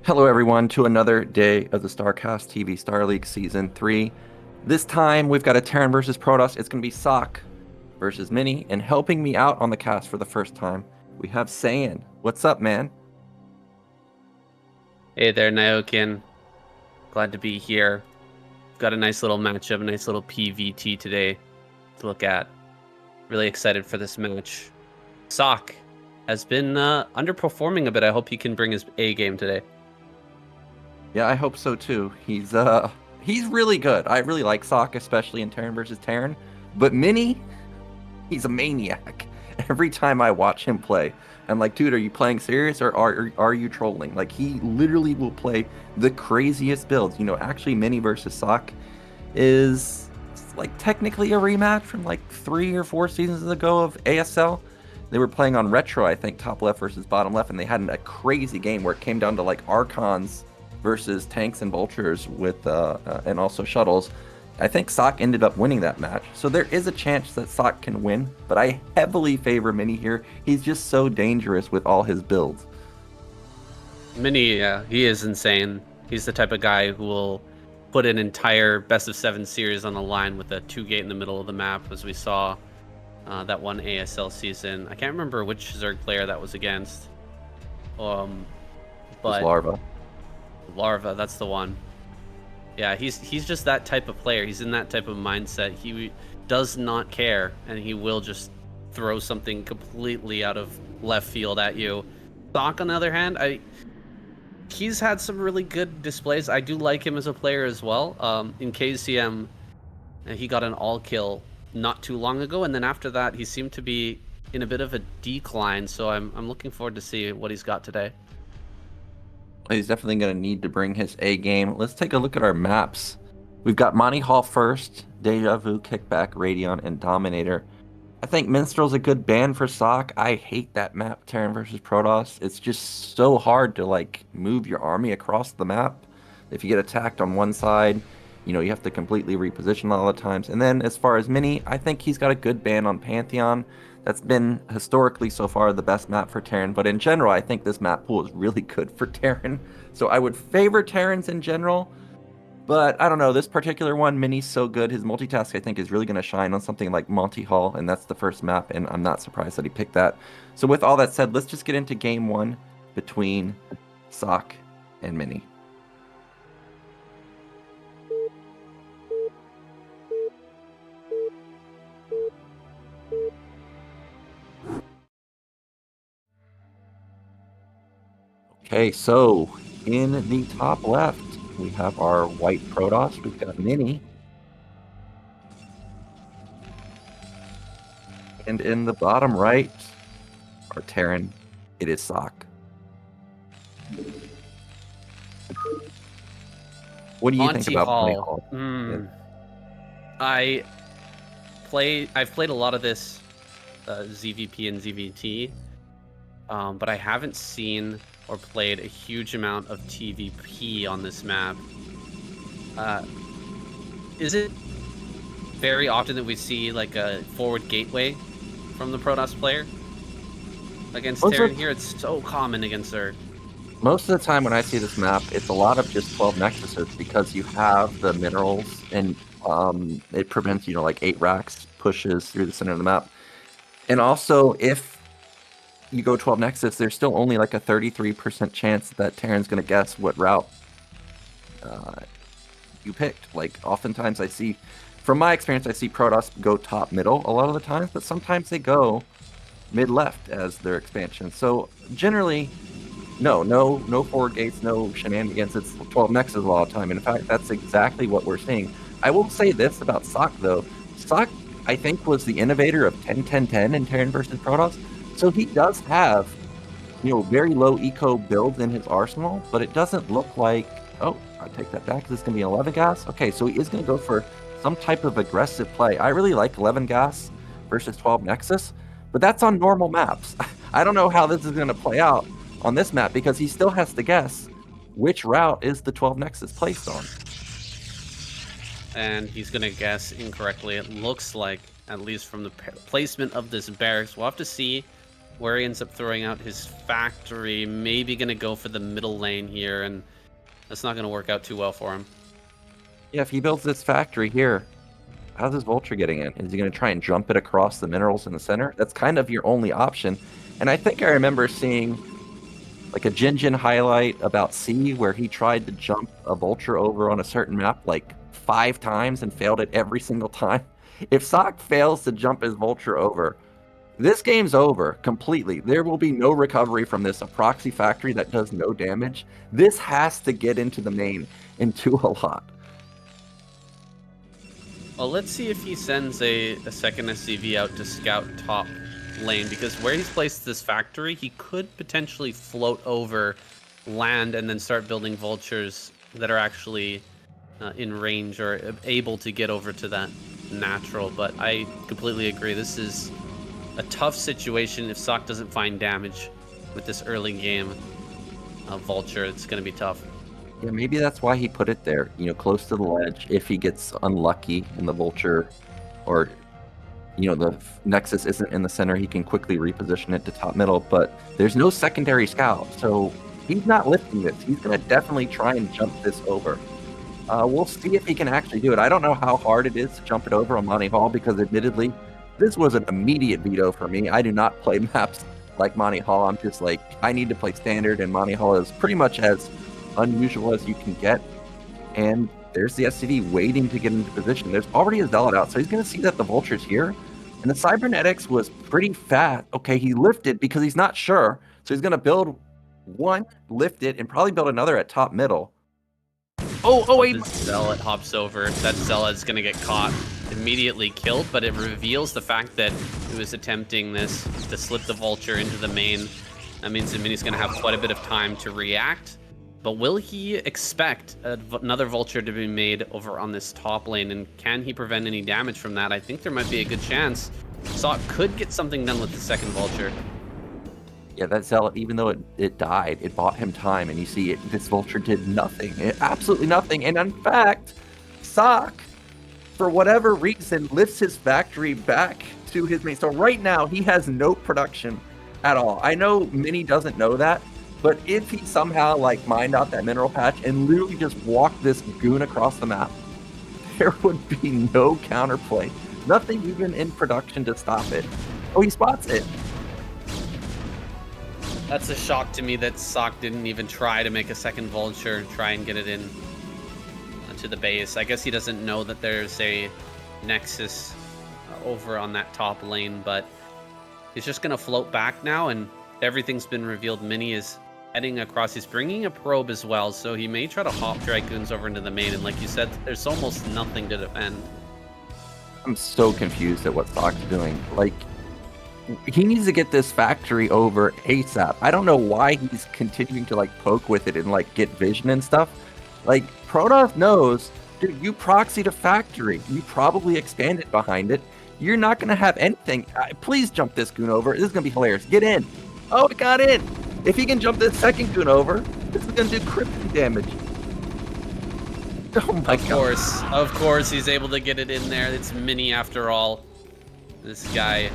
Hello, everyone, to another day of the StarCastTV Star League Season 3. This time, we've got a Terran versus Protoss. It's going to be Ssak versus Mini, and helping me out on the cast for the first time, we have Saiyan. What's up, man? Hey there, Nyoken. Glad to be here. Got a nice little matchup, a nice little PVT today to look at. Really excited for this match. Ssak has been underperforming a bit. I hope he can bring his A game today. Yeah, I hope so, too. He's really good. I really like Ssak, especially in Terran versus Terran. But Mini, he's a maniac. Every time I watch him play, I'm like, dude, are you playing serious or are you trolling? Like, he literally will play the craziest builds. You know, actually, Mini versus Ssak is like technically a rematch from like 3 or 4 seasons ago of ASL. They were playing on Retro, I think, top left versus bottom left, and they had a crazy game where it came down to like Archons versus tanks and vultures with and also shuttles. I think Ssak ended up winning that match, so there is a chance that Ssak can win, but I heavily favor Mini here. He's just so dangerous with all his builds. Mini, yeah, he is insane. He's the type of guy who will put an entire best of 7 series on the line with a 2-gate in the middle of the map, as we saw that one ASL season. I can't remember which Zerg player that was against. But Larva. Larva, that's the one. Yeah, he's just that type of player. He's in that type of mindset. He does not care, and he will just throw something completely out of left field at you. Ssak, on the other hand, he's had some really good displays. I do like him as a player as well. In KCM, he got an all-kill not too long ago, and then after that, he seemed to be in a bit of a decline, so I'm looking forward to see what he's got today. He's definitely going to need to bring his A game. Let's take a look at our maps. We've got Monty Hall first, Deja Vu, Kickback, Radion, and Dominator. I think Minstrel's a good ban for Ssak. I hate that map, Terran versus Protoss. It's just so hard to like move your army across the map. If you get attacked on one side, you know, you have to completely reposition a lot of times. And then as far as Mini, I think he's got a good ban on Pantheon. That's been historically so far the best map for Terran, but in general, I think this map pool is really good for Terran. So I would favor Terrans in general, but I don't know, this particular one, Mini's so good. His multitask, I think, is really going to shine on something like Monty Hall, and that's the first map, and I'm not surprised that he picked that. So with all that said, let's just get into game one between Ssak and Mini. Okay, so in the top left, we have our white Protoss. We've got Mini. And in the bottom right, our Terran, it is Ssak. What do you think about Monty Hall? I've played a lot of this ZVP and ZVT, but I haven't seen or played a huge amount of TVP on this map. Is it very often that we see like a forward gateway from the Protoss player against Terran here? It's so common against Zerg. Most of the time when I see this map, it's a lot of just 12 nexuses because you have the minerals and it prevents, you know, like 8 racks pushes through the center of the map. And also, if you go 12 nexus, there's still only like a 33% chance that Terran's going to guess what route you picked. Like, oftentimes I see, from my experience, I see Protoss go top middle a lot of the times, but sometimes they go mid left as their expansion. So generally, no forward gates, no shenanigans. It's 12 nexus a lot of the time. In fact, that's exactly what we're seeing. I will say this about Ssak though. Ssak, I think, was the innovator of 10-10-10 in Terran versus Protoss. So he does have, you know, very low eco builds in his arsenal, but it doesn't look like, oh, I take that back. This is going to be 11 gas. Okay, so he is going to go for some type of aggressive play. I really like 11 gas versus 12 nexus, but that's on normal maps. I don't know how this is going to play out on this map because he still has to guess which route is the 12 nexus placed on. And he's going to guess incorrectly. It looks like, at least from the placement of this barracks. We'll have to see where he ends up throwing out his factory. Maybe going to go for the middle lane here, and that's not going to work out too well for him. Yeah, if he builds this factory here, how's this vulture getting in? Is he going to try and jump it across the minerals in the center? That's kind of your only option. And I think I remember seeing like a Jin highlight about C where he tried to jump a vulture over on a certain map like 5 times and failed it every single time. If Ssak fails to jump his vulture over, this game's over completely. There will be no recovery from this. A proxy factory that does no damage. This has to get into the main and do a lot. Well, let's see if he sends a second SCV out to scout top lane, because where he's placed this factory, he could potentially float over land and then start building vultures that are actually in range or able to get over to that natural. But I completely agree. This is a tough situation. If Ssak doesn't find damage with this early game vulture, it's going to be tough. Yeah, maybe that's why he put it there, you know, close to the ledge. If he gets unlucky in the vulture, or you know, the nexus isn't in the center, he can quickly reposition it to top middle. But there's no secondary scout, so he's not lifting this. He's going to definitely try and jump this over. We'll see if he can actually do it. I don't know how hard it is to jump it over on Monty Hall, because admittedly, this was an immediate veto for me. I do not play maps like Monty Hall. I'm just like, I need to play standard, and Monty Hall is pretty much as unusual as you can get. And there's the SCV waiting to get into position. There's already a Zealot out, so he's going to see that the Vulture's here. And the Cybernetics was pretty fast. Okay, he lifted because he's not sure. So he's going to build one, lift it, and probably build another at top middle. The Zealot hops over. That Zealot's going to get caught, immediately killed, but it reveals the fact that he was attempting this to slip the Vulture into the main. That means the Mini's going to have quite a bit of time to react. But will he expect another Vulture to be made over on this top lane, and can he prevent any damage from that? I think there might be a good chance Ssak could get something done with the second Vulture. Yeah, that Zealot, even though it died, it bought him time, and you see this Vulture did nothing, absolutely nothing. And in fact, Ssak, for whatever reason, lifts his factory back to his main. So right now, he has no production at all. I know Mini doesn't know that, but if he somehow like mined out that mineral patch and literally just walked this goon across the map, there would be no counterplay. Nothing even in production to stop it. Oh, he spots it. That's a shock to me that Ssak didn't even try to make a second Vulture and try and get it in to the base. I guess he doesn't know that there's a Nexus over on that top lane, but he's just going to float back now, and everything's been revealed. Mini is heading across. He's bringing a probe as well, so he may try to hop Dragoons over into the main, and like you said, there's almost nothing to defend. I'm so confused at what Sakk's doing. Like, he needs to get this factory over ASAP. I don't know why he's continuing to like poke with it and like get vision and stuff. Like, Protoss knows, dude, you proxied a factory. You probably expanded behind it. You're not going to have anything. Please jump this goon over. This is going to be hilarious. Get in. Oh, it got in. If he can jump this second goon over, this is going to do cryptic damage. Oh my God. Of course, he's able to get it in there. It's Mini after all. This guy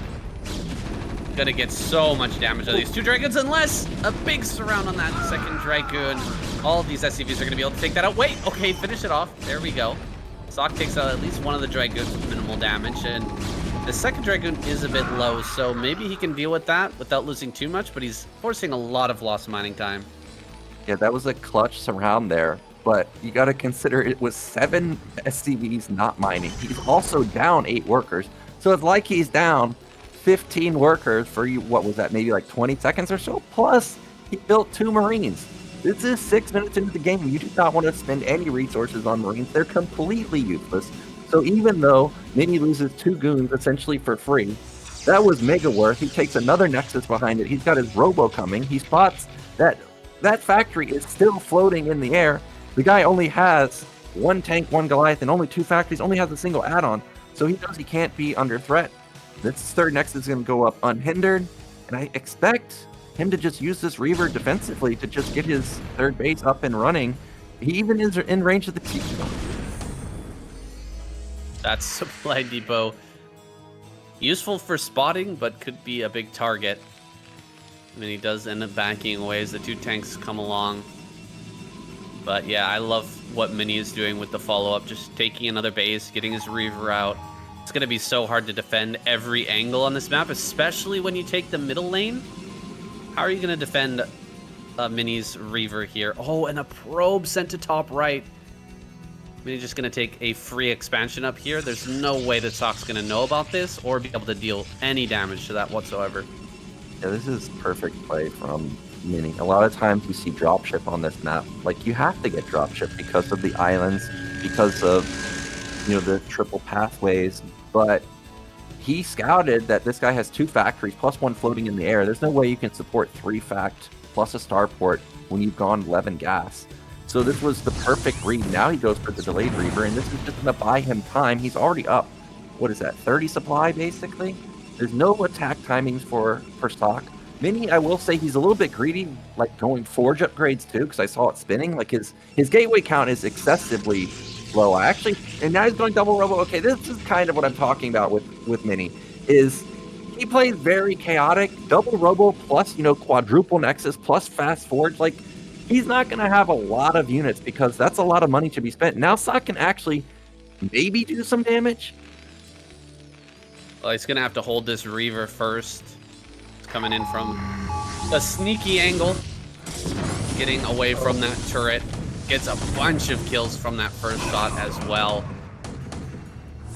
gonna get so much damage out of these two Dragons, unless a big surround on that second Dragoon. All of these SCVs are gonna be able to take that out. Wait, okay, finish it off. There we go. Ssak takes out at least one of the Dragoons with minimal damage, and the second Dragoon is a bit low, so maybe he can deal with that without losing too much, but he's forcing a lot of lost mining time. Yeah, that was a clutch surround there, but you got to consider it was 7 SCVs not mining. He's also down 8 workers, so it's like he's down 15 workers for you. What was that? Maybe like 20 seconds or so. Plus, he built 2 Marines. This is 6 minutes into the game. You do not want to spend any resources on Marines. They're completely useless. So even though Mini loses 2 goons essentially for free, that was mega worth. He takes another Nexus behind it. He's got his Robo coming. He spots that that factory is still floating in the air. The guy only has 1 tank, 1 Goliath, and only 2 factories. Only has a single add-on. So he knows he can't be under threat. This third Nexus is going to go up unhindered. And I expect him to just use this Reaver defensively to just get his third base up and running. He even is in range of the T. That's Supply Depot. Useful for spotting, but could be a big target. I mean, he does end up backing away as the 2 tanks come along. But yeah, I love what Mini is doing with the follow-up, just taking another base, getting his Reaver out. It's going to be so hard to defend every angle on this map, especially when you take the middle lane. How are you going to defend Mini's Reaver here? Oh, and a probe sent to top right. Mini's just going to take a free expansion up here. There's no way that Sak's going to know about this or be able to deal any damage to that whatsoever. Yeah, this is perfect play from Mini. A lot of times you see dropship on this map. Like, you have to get dropship because of the islands, because of, you know, the triple pathways. But he scouted that this guy has 2 factories plus 1 floating in the air. There's no way you can support 3 fact plus a starport when you've gone 11 gas. So this was the perfect read. Now he goes for the delayed Reaver, and this is just going to buy him time. He's already up, what is that, 30 supply, basically? There's no attack timings for Ssak. Mini, I will say he's a little bit greedy, like going forge upgrades too, because I saw it spinning. Like his gateway count is excessively low. And now he's going double robo. Okay, this is kind of what I'm talking about with Mini, is he plays very chaotic, double robo plus, you know, quadruple nexus plus fast forge. Like, he's not going to have a lot of units because that's a lot of money to be spent. Now Ssak can actually maybe do some damage. Well, he's going to have to hold this Reaver first. It's coming in from a sneaky angle. Getting away from that turret. Gets a bunch of kills from that first shot as well.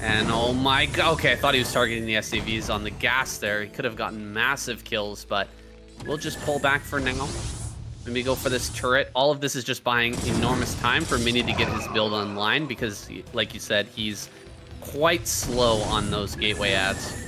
And oh my god. Okay, I thought he was targeting the SCVs on the gas there. He could have gotten massive kills, but we'll just pull back for now. Maybe go for this turret. All of this is just buying enormous time for Mini to get his build online because, like you said, he's quite slow on those gateway ads.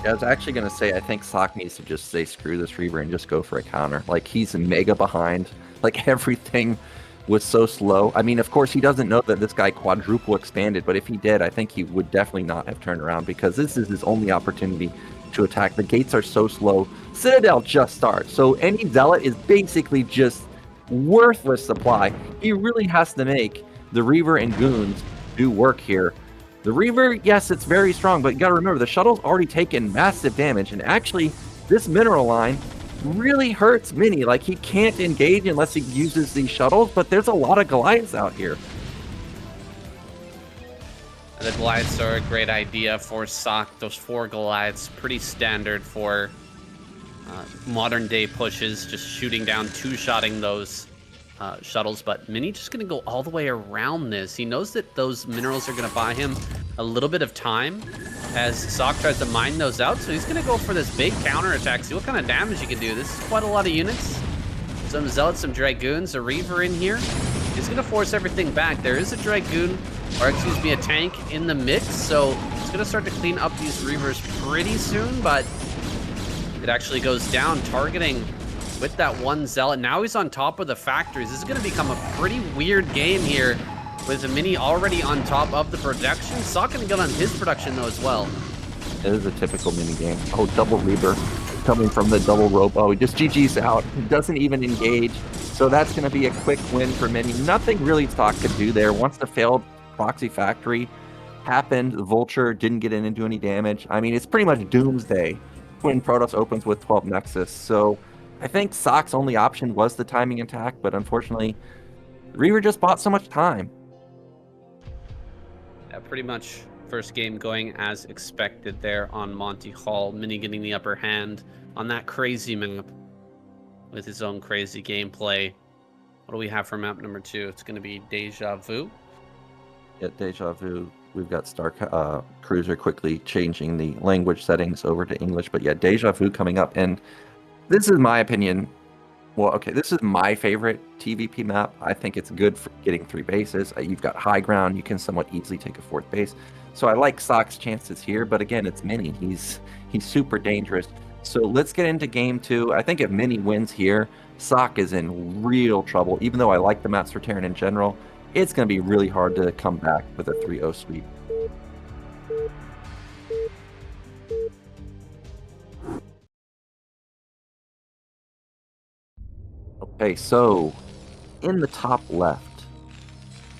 Yeah, I was actually going to say, I think Ssak needs to just say screw this Reaver and just go for a counter. Like, he's mega behind. Like, everything was so slow. I mean, of course, he doesn't know that this guy quadruple expanded, but if he did, I think he would definitely not have turned around because this is his only opportunity to attack. The gates are so slow. Citadel just starts, so any Zealot is basically just worthless supply. He really has to make the Reaver and Goons do work here. The Reaver, yes, it's very strong, but you gotta remember, the shuttle's already taken massive damage, and actually, this mineral line really hurts Mini. Like, he can't engage unless he uses these shuttles, but there's a lot of Goliaths out here. And the Goliaths are a great idea for Ssak. Those 4 Goliaths, pretty standard for modern day pushes, just shooting down, 2-shotting those shuttles. But Mini just going to go all the way around this. He knows that those minerals are going to buy him a little bit of time as Ssak tries to mine those out. So he's going to go for this big counter attack. See what kind of damage he can do. This is quite a lot of units. Some Zealots, some Dragoons, a Reaver in here. He's going to force everything back. There is a Dragoon, or excuse me, a tank in the mix. So he's going to start to clean up these Reavers pretty soon, but it actually goes down, targeting with that 1 Zealot. Now he's on top of the factories. This is going to become a pretty weird game here with the Mini already on top of the production. Ssak going to get on his production, though, as well. It is a typical mini game. Oh, double Reaver coming from the double robo. He just GG's out. He doesn't even engage. So that's going to be a quick win for Mini. Nothing really Ssak could do there. Once the failed proxy factory happened, the Vulture didn't get in and do any damage. I mean, it's pretty much doomsday when Protoss opens with 12 Nexus. So I think Sak's only option was the timing attack, but unfortunately, Reaver just bought so much time. Yeah, pretty much first game going as expected there on Monty Hall. Mini getting the upper hand on that crazy map with his own crazy gameplay. What do we have for map number 2? It's going to be Deja Vu. Yeah, Deja Vu. We've got Star Cruiser quickly changing the language settings over to English. But yeah, Deja Vu coming up. And this is my opinion. Well, okay, this is my favorite TVP map. I think it's good for getting 3 bases. You've got high ground. You can somewhat easily take a 4th base. So I like Sak's chances here. But again, it's Mini. He's super dangerous. So let's get into game 2. I think if Mini wins here, Ssak is in real trouble. Even though I like the maps for Terran in general, it's going to be really hard to come back with a 3-0 sweep. Okay, so in the top left,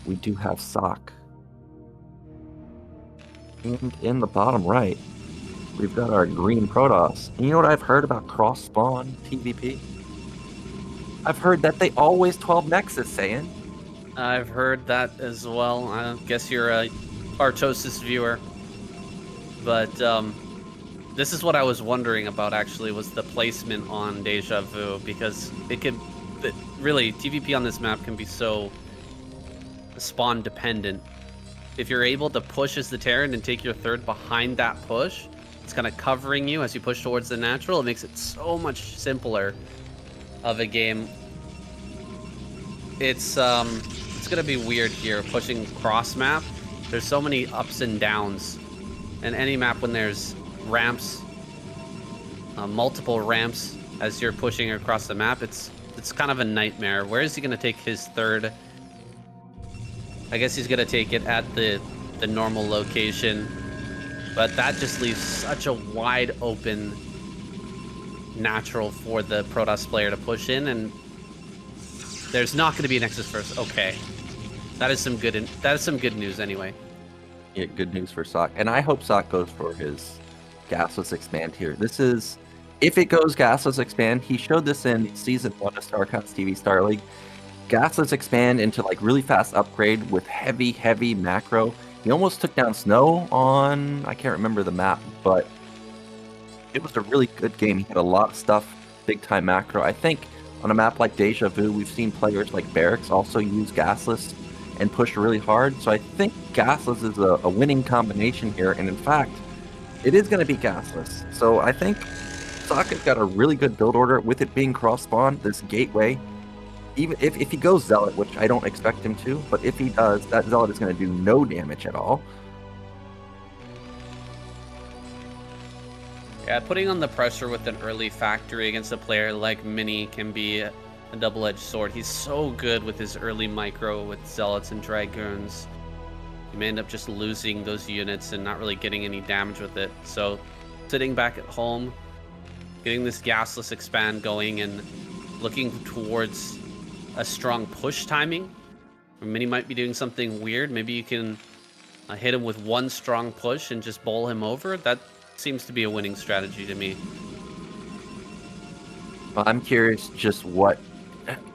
we do have Ssak. And in the bottom right, we've got our green Protoss. And you know what I've heard about cross-spawn PvP? I've heard that they always 12 Nexus, Saiyan. I've heard that as well. I guess you're a Artosis viewer. But this is what I was wondering about, actually, was the placement on Deja Vu, because really, TvP on this map can be so spawn dependent. If you're able to push as the Terran and take your third behind that push, it's kind of covering you as you push towards the natural. It makes it so much simpler of a game. It's gonna be weird here pushing cross map. There's so many ups and downs, and any map when there's ramps, multiple ramps as you're pushing across the map, it's kind of a nightmare. Where is he gonna take his third? I guess he's gonna take it at the normal location, but that just leaves such a wide open natural for the Protoss player to push in, and there's not going to be a Nexus first. Okay, that is some good news anyway. Yeah, good news for Ssak, and I hope Ssak goes for his gasless expand here. This is, if it goes gasless expand, he showed this in season 1 of StarCastTV Star League. Gasless expand into like really fast upgrade with heavy macro. He almost took down Snow on, I can't remember the map, but it was a really good game. He had a lot of stuff, big time macro. I think on a map like Deja Vu, we've seen players like Barracks also use gasless and push really hard. So I think gasless is a winning combination here. And in fact, it is going to be gasless. So I think Ssak has got a really good build order with it being cross spawn, this gateway. Even if he goes Zealot, which I don't expect him to, but if he does, that Zealot is going to do no damage at all. Yeah, putting on the pressure with an early factory against a player like Mini can be a double-edged sword. He's so good with his early micro with Zealots and Dragoons. You may end up just losing those units and not really getting any damage with it. So sitting back at home, getting this gasless expand going and looking towards a strong push timing. Mini might be doing something weird. Maybe you can hit him with one strong push and just bowl him over. That seems to be a winning strategy to me. I'm curious just what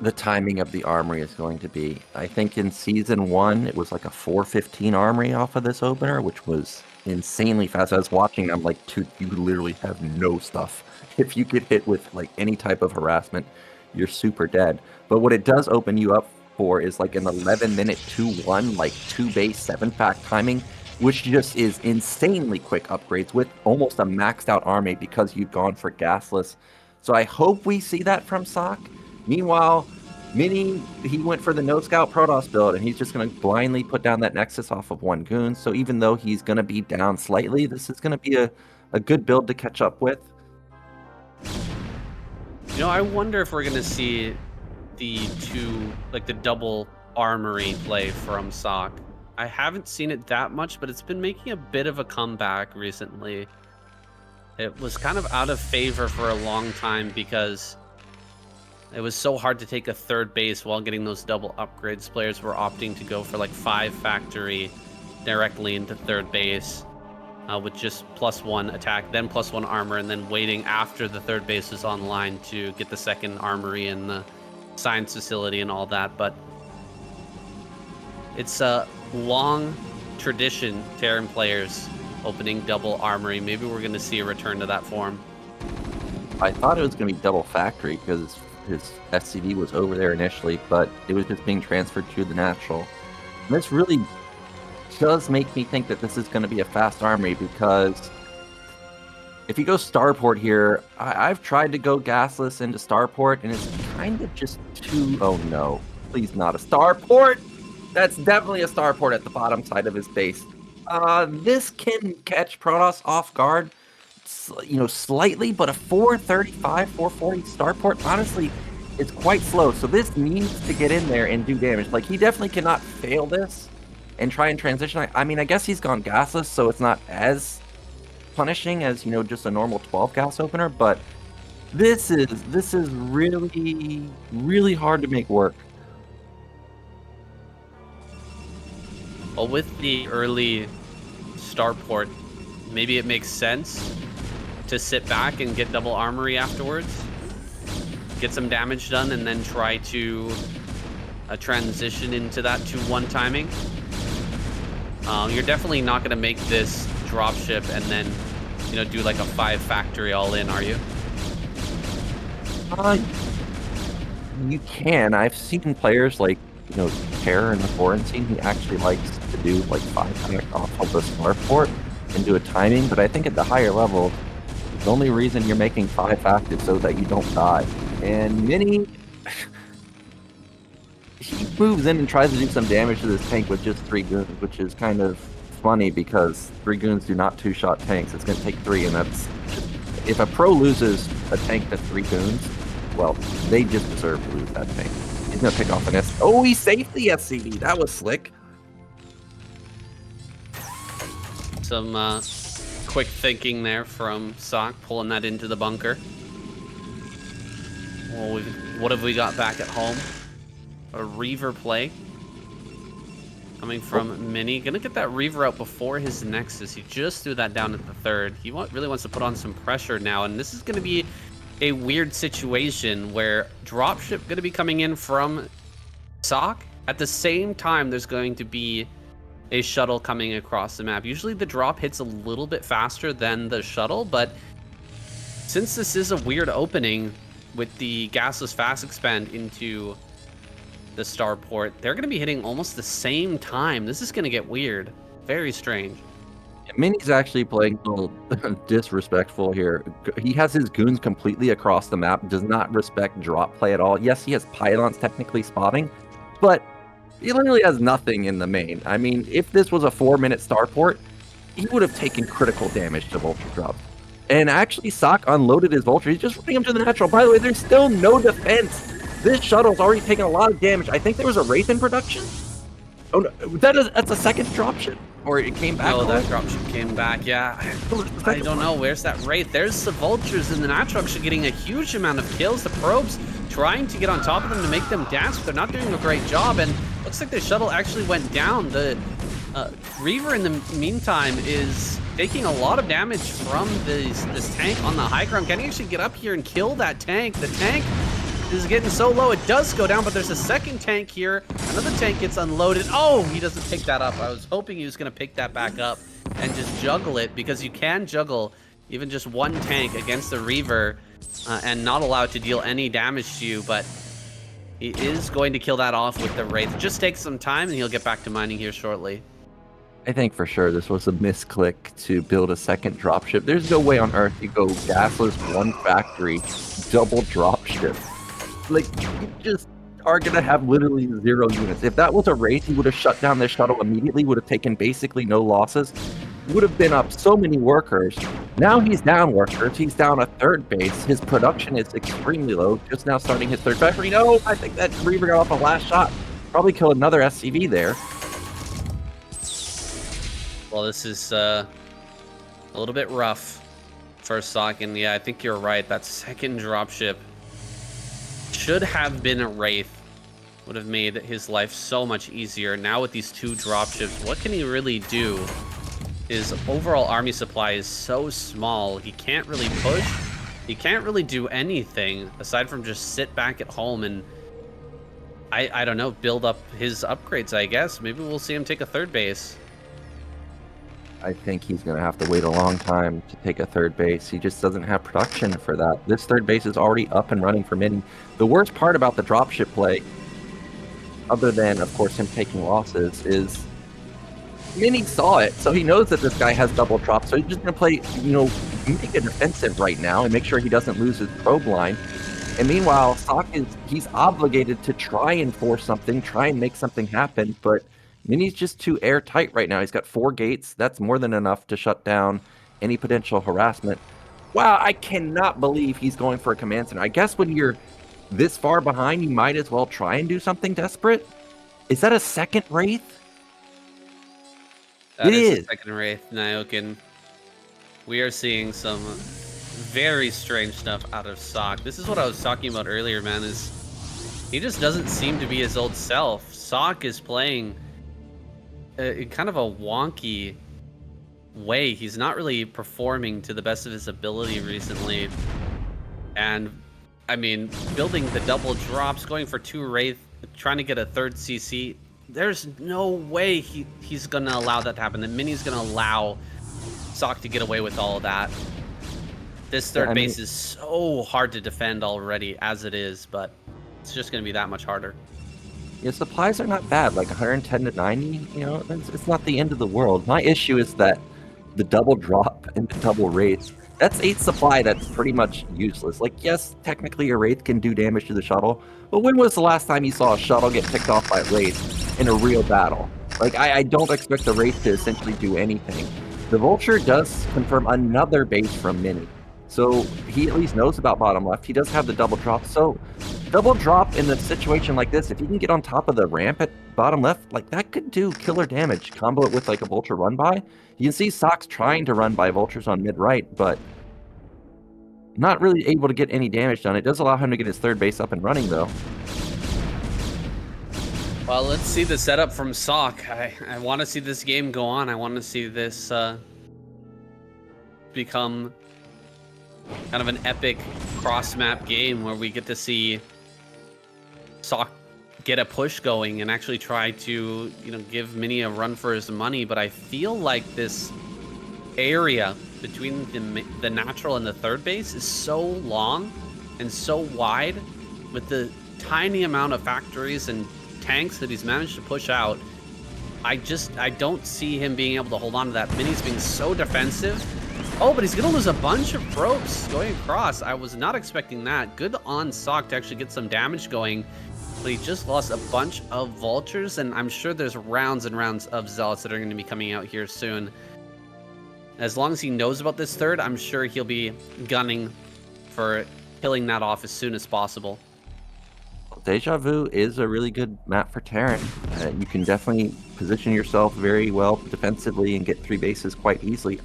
the timing of the armory is going to be. I think in season 1, it was like a 415 armory off of this opener, which was insanely fast. I was watching, I'm like, dude, you literally have no stuff. If you get hit with like any type of harassment, you're super dead. But what it does open you up for is like an 11-minute 2-1, like 2 base 7-fact timing, which just is insanely quick upgrades with almost a maxed out army because you've gone for gasless. So I hope we see that from Ssak. Meanwhile, Mini, he went for the no scout Protoss build, and he's just going to blindly put down that Nexus off of 1 goon. So even though he's going to be down slightly, this is going to be a good build to catch up with. You know, I wonder if we're going to see the double armory play from Ssak. I haven't seen it that much, but it's been making a bit of a comeback recently. It was kind of out of favor for a long time because it was so hard to take a third base while getting those double upgrades. Players were opting to go for like 5 factory directly into third base with just +1 attack, then +1 armor, and then waiting after the third base is online to get the second armory and the science facility and all that. But it's a long tradition, Terran players opening double armory. Maybe we're going to see a return to that form. I thought it was going to be double factory because his SCV was over there initially, but it was just being transferred to the natural. And this really does make me think that this is going to be a fast armory, because if you go Starport here, I've tried to go gasless into Starport, and it's kind of just too... Oh no, please not a Starport! That's definitely a Starport at the bottom side of his base. This can catch Protoss off guard, you know, slightly, but a 435, 440 Starport, honestly, it's quite slow. So this needs to get in there and do damage. Like, he definitely cannot fail this and try and transition. I mean, I guess he's gone gasless, so it's not as punishing as, you know, just a normal 12 gas opener, but this is really, really hard to make work. Well, with the early Starport, maybe it makes sense to sit back and get double armory afterwards, get some damage done, and then try to transition into that 2-1 timing. You're definitely not going to make this dropship and then, you know, do like a 5 factory all in, are you? You can. I've seen players like, you know, Terror in the quarantine. He actually likes to do like 5 connect off of the starport and do a timing. But I think at the higher level, the only reason you're making 5 active so that you don't die. And Mini, he moves in and tries to do some damage to this tank with just 3 goons, which is kind of funny because 3 goons do not 2-shot tanks. It's going to take 3, and that's if a pro loses a tank to 3 goons, well, they just deserve to lose that tank. He's going to pick off an S. Oh, he saved the SCV. That was slick. Some quick thinking there from Ssak, pulling that into the bunker. Well, what have we got back at home? A Reaver play coming from Mini. Gonna get that Reaver out before his Nexus. He just threw that down at the 3rd. He really wants to put on some pressure now, and this is gonna be a weird situation where dropship gonna be coming in from Ssak. At the same time, there's going to be a shuttle coming across the map. Usually the drop hits a little bit faster than the shuttle, but since this is a weird opening with the gasless fast expand into the starport, they're going to be hitting almost the same time. This is going to get weird. Very strange. Mini's actually playing a little disrespectful here. He has his goons completely across the map, does not respect drop play at all. Yes, he has pylons technically spotting, but he literally has nothing in the main. I mean, if this was a 4-minute starport, he would have taken critical damage to Vulture drop. And actually, Ssak unloaded his Vulture. He's just running him to the natural. By the way, there's still no defense. This shuttle's already taken a lot of damage. I think there was a Wraith in production. Oh no, that's a second dropship. Or it came back. Oh, that dropship came back, yeah. I don't know, where's that Wraith? There's the Vultures, and the Natrox are getting a huge amount of kills. The Probes trying to get on top of them to make them dance, but they're not doing a great job, and looks like the shuttle actually went down. The Reaver, in the meantime, is taking a lot of damage from this tank on the high ground. Can he actually get up here and kill that tank? The tank is getting so low, it does go down, but there's a second tank here. Another tank gets unloaded. Oh, he doesn't pick that up. I was hoping he was going to pick that back up and just juggle it, because you can juggle even just one tank against the Reaver and not allowed to deal any damage to you, but he is going to kill that off with the Wraith. Just takes some time, and he'll get back to mining here shortly. I think for sure this was a misclick to build a second dropship. There's no way on earth you go gasless 1 factory, double dropship. Like, you just are going to have literally 0 units. If that was a Wraith, he would have shut down this shuttle immediately, would have taken basically no losses, would have been up so many workers. Now he's down workers. He's down a 3rd base. His production is extremely low. Just now starting his 3rd factory. No, I think that Reaver got off a last shot. Probably killed another SCV there. Well, this is a little bit rough for Ssak, and yeah, I think you're right. That second dropship should have been a Wraith. Would have made his life so much easier. Now with these 2 dropships, what can he really do? His overall army supply is so small. He can't really push. He can't really do anything aside from just sit back at home and, I don't know, build up his upgrades, I guess. Maybe we'll see him take a 3rd base. I think he's going to have to wait a long time to take a 3rd base. He just doesn't have production for that. This 3rd base is already up and running for Mini. The worst part about the dropship play, other than, of course, him taking losses, is Mini saw it, so he knows that this guy has double drop, so he's just going to play, you know, make it defensive right now and make sure he doesn't lose his probe line. And meanwhile, Ssak he's obligated to try and force something, try and make something happen, but Mini's just too airtight right now. He's got 4 gates. That's more than enough to shut down any potential harassment. Wow, I cannot believe he's going for a command center. I guess when you're this far behind, you might as well try and do something desperate. Is that a second Wraith? That is a second Wraith, Nyoken. We are seeing some very strange stuff out of Ssak. This is what I was talking about earlier, man, is he just doesn't seem to be his old self. Ssak is playing kind of a wonky way. He's not really performing to the best of his ability recently. And I mean, building the double drops, going for 2 Wraith, trying to get a 3rd CC. There's no way he's going to allow that to happen. The Mini's going to allow Ssak to get away with all of that. This 3rd base is so hard to defend already as it is, but it's just going to be that much harder. Yeah, supplies are not bad, like 110 to 90, you know, it's not the end of the world. My issue is that the double drop and the double Wraith, that's 8 supply that's pretty much useless. Like, yes, technically a Wraith can do damage to the shuttle, but when was the last time you saw a shuttle get picked off by Wraith in a real battle? Like, I don't expect the Wraith to essentially do anything. The Vulture does confirm another base from Mini, so he at least knows about bottom left. He does have the double drop, so double drop in a situation like this, if you can get on top of the ramp at bottom left, like that could do killer damage. Combo it with like a Vulture run by. You can see Sak's trying to run by Vultures on mid right, but not really able to get any damage done. It does allow him to get his 3rd base up and running though. Well, let's see the setup from Ssak. I want to see this game go on. I want to see this become kind of an epic cross-map game where we get to see Ssak get a push going and actually try to, you know, give Mini a run for his money. But I feel like this area between the natural and the 3rd base is so long and so wide with the tiny amount of factories and tanks that he's managed to push out. I don't see him being able to hold on to that. Mini's being so defensive. Oh, but he's gonna lose a bunch of probes going across. I was not expecting that. Good on Ssak to actually get some damage going, but he just lost a bunch of Vultures, and I'm sure there's rounds and rounds of Zealots that are gonna be coming out here soon. As long as he knows about this 3rd, I'm sure he'll be gunning for killing that off as soon as possible. Deja Vu is a really good map for Terran. You can definitely position yourself very well defensively and get 3 bases quite easily.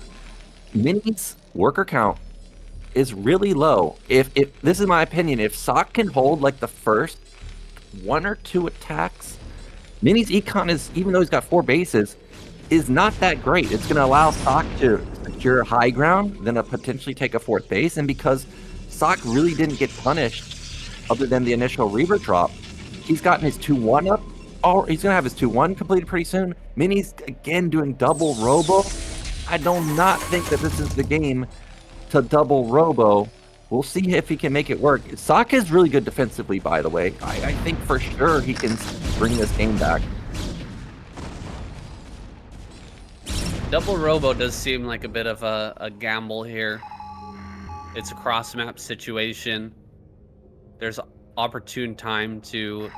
Mini's worker count is really low. If this is my opinion, if Ssak can hold like the first 1 or 2 attacks, Mini's econ is, even though he's got 4 bases, is not that great. It's going to allow Ssak to secure high ground, then potentially take a 4th base, and because Ssak really didn't get punished other than the initial Reaver drop, he's gotten his 2-1 up. Oh, he's going to have his 2-1 completed pretty soon. Mini's again doing double Robo. I do not think that this is the game to double Robo. We'll see if he can make it work. Ssak is really good defensively, by the way. I think for sure he can bring this game back. Double Robo does seem like a bit of a gamble here. It's a cross-map situation. There's opportune time to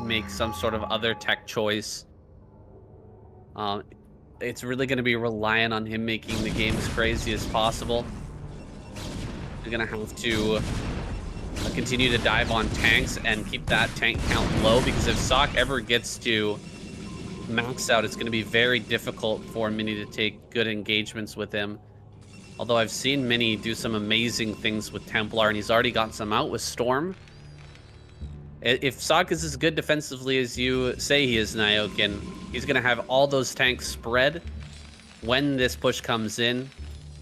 make some sort of other tech choice. It's really going to be reliant on him making the game as crazy as possible. You're going to have to continue to dive on tanks and keep that tank count low, because if Ssak ever gets to max out, it's going to be very difficult for Mini to take good engagements with him. Although I've seen Mini do some amazing things with Templar, and he's already got some out with Storm. If Ssak is as good defensively as you say he is, Nyoken, he's going to have all those tanks spread when this push comes in,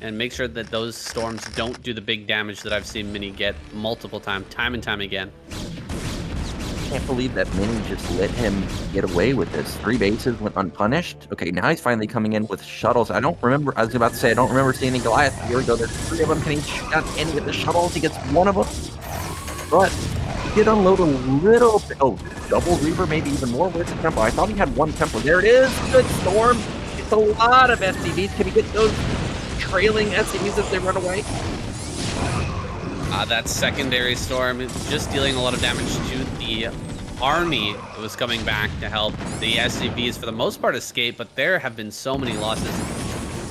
and make sure that those Storms don't do the big damage that I've seen Mini get multiple times, time and time again. I can't believe that Mini just let him get away with this. 3 bases went unpunished. Okay, now he's finally coming in with shuttles. I don't remember, I was about to say, I don't remember seeing any Goliath. Here we go, there's 3 of them. Can he shoot out any of the shuttles? He gets 1 of them. But he did unload a little bit. Oh, double Reaver, maybe even more. Where's the Temple? I thought he had 1 Temple. There it is. Good Storm. It's a lot of SCVs. Can he get those trailing SCVs as they run away? That secondary Storm is just dealing a lot of damage to the army that was coming back to help the SCVs for the most part escape, but there have been so many losses.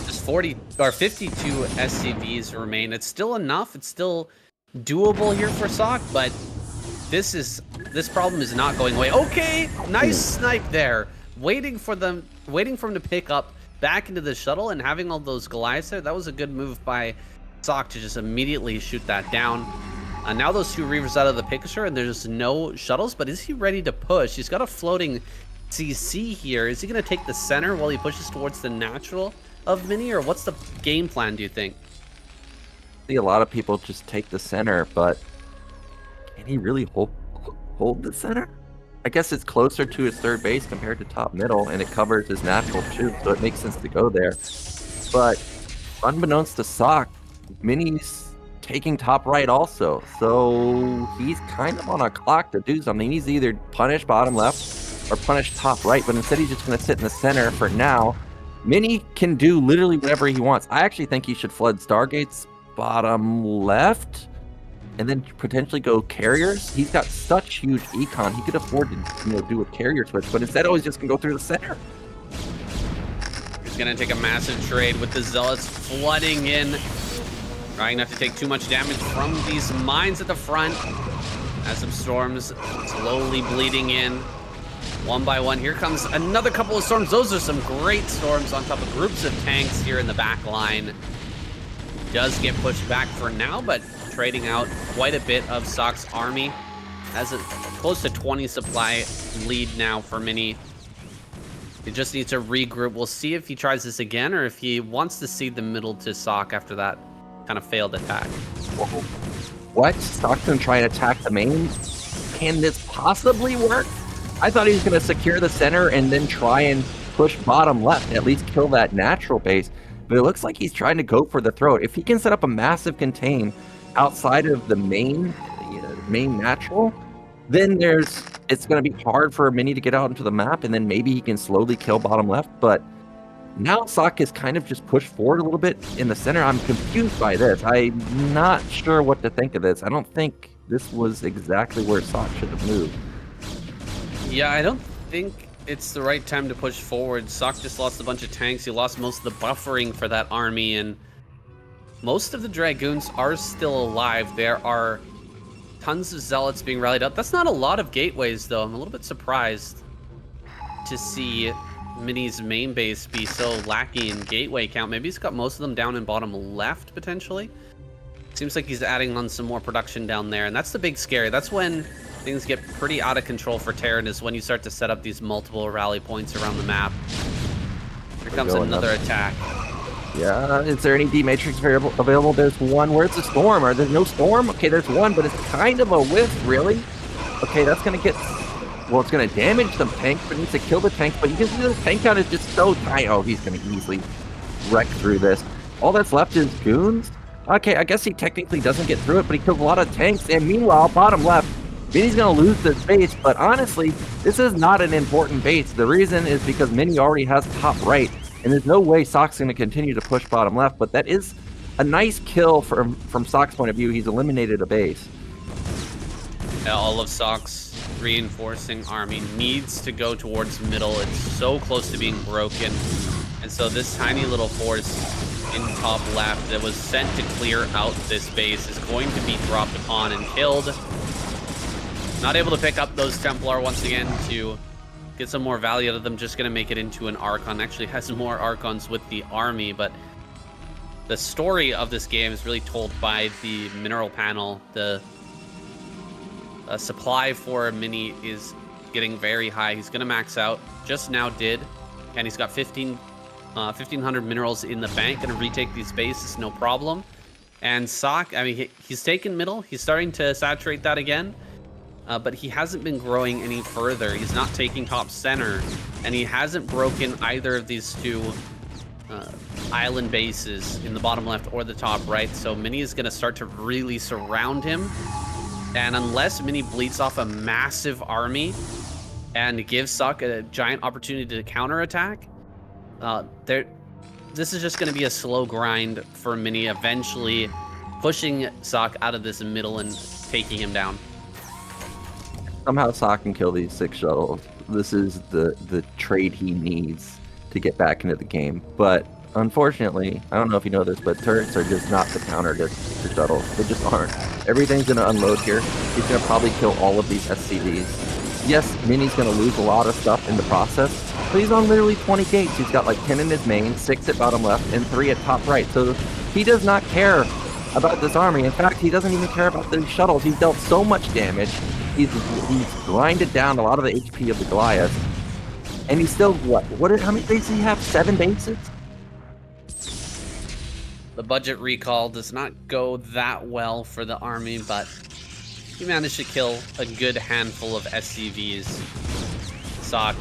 Just 40 or 52 SCVs remain. It's still enough. It's still doable here for Ssak, but this problem is not going away. Okay, nice snipe there. Waiting for him to pick up back into the shuttle and having all those Goliaths there. That was a good move by Ssak to just immediately shoot that down. Now those 2 Reavers out of the picture and there's no shuttles, but is he ready to push? He's got a floating CC here. Is he going to take the center while he pushes towards the natural? of Mini, or what's the game plan, do you think? I see a lot of people just take the center, but can he really hold the center? I guess it's closer to his third base compared to top middle, and it covers his natural too, so it makes sense to go there. But unbeknownst to Ssak, Mini's taking top right also, so he's kind of on a clock to do something. He's either punish bottom left or punish top right, but instead he's just going to sit in the center for now. Mini can do literally whatever he wants. I actually think he should flood Stargates bottom left and then potentially go carriers. He's got such huge econ. He could afford to, do a carrier switch, but instead, he's just gonna go through the center. He's gonna take a massive trade with the Zealots flooding in. Trying not to take too much damage from these mines at the front. As some storms slowly bleeding in. One by one, here comes another couple of storms. Those are some great storms on top of groups of tanks here in the back line. Does get pushed back for now, but trading out quite a bit of Sakk's army. Has a close to 20 supply lead now for Mini. He just needs to regroup. We'll see if he tries this again or if he wants to cede the middle to Ssak after that kind of failed attack. What? Sakk's gonna try and attack the main? Can this possibly work? I thought he was gonna secure the center and then try and push bottom left, at least kill that natural base. But it looks like he's trying to go for the throat. If he can set up a massive contain outside of the main natural, then it's going to be hard for Mini to get out into the map, and then maybe he can slowly kill bottom left. But now Ssak is kind of just pushed forward a little bit in the center. I'm confused by this. I'm not sure what to think of this. I don't think this was exactly where Ssak should have moved. Yeah, I don't think it's the right time to push forward. Ssak just lost a bunch of tanks. He lost most of the buffering for that army, and most of the Dragoons are still alive. There are tons of Zealots being rallied up. That's not a lot of gateways, though. I'm a little bit surprised to see Mini's main base be so lacking in gateway count. Maybe he's got most of them down in bottom left, potentially. Seems like he's adding on some more production down there, and that's the big scare. That's when things get pretty out of control for Terran, is when you start to set up these multiple rally points around the map. Here comes another attack. Yeah, is there any D-Matrix variable available? There's one. Where's the storm? There's no storm? Okay, there's one, but it's kind of a whiff, really. Okay, that's going to get... Well, it's going to damage some tanks, but it needs to kill the tanks. But you can see the tank count is just so tight. Oh, he's going to easily wreck through this. All that's left is goons. Okay, I guess he technically doesn't get through it, but he kills a lot of tanks. And meanwhile, bottom left, Mini's going to lose this base. But honestly, this is not an important base. The reason is because Mini already has top right. And there's no way Sakk's going to continue to push bottom left, but that is a nice kill from Sakk's point of view. He's eliminated a base. Yeah, all of Sakk's reinforcing army needs to go towards middle. It's so close to being broken. And so this tiny little force in top left that was sent to clear out this base is going to be dropped upon and killed. Not able to pick up those Templar once again to get some more value out of them. Just going to make it into an Archon. Actually has more Archons with the army, but the story of this game is really told by the mineral panel. The supply for Mini is getting very high. He's going to max out. Just now did. And he's got 1,500 minerals in the bank. Going to retake these bases, no problem. And Ssak, I mean, he's taken middle. He's starting to saturate that again. But he hasn't been growing any further. He's not taking top center, and he hasn't broken either of these two island bases in the bottom left or the top right. So Mini is going to start to really surround him, and unless Mini bleeds off a massive army and gives Ssak a giant opportunity to counterattack, this is just going to be a slow grind for Mini, eventually pushing Ssak out of this middle and taking him down. Somehow Ssak can kill these 6 shuttles. This is the trade he needs to get back into the game. But unfortunately, I don't know if you know this, but turrets are just not the counter to shuttles. They just aren't. Everything's going to unload here. He's going to probably kill all of these SCVs. Yes, Mini's going to lose a lot of stuff in the process, but he's on literally 20 gates. He's got like 10 in his main, 6 at bottom left, and 3 at top right. So he does not care about this army. In fact, he doesn't even care about the shuttles. He's dealt so much damage. He's grinded down a lot of the HP of the Goliath, and he's still how many bases does he have? 7 bases. The budget recall does not go that well for the army, but he managed to kill a good handful of SCVs. Ssak,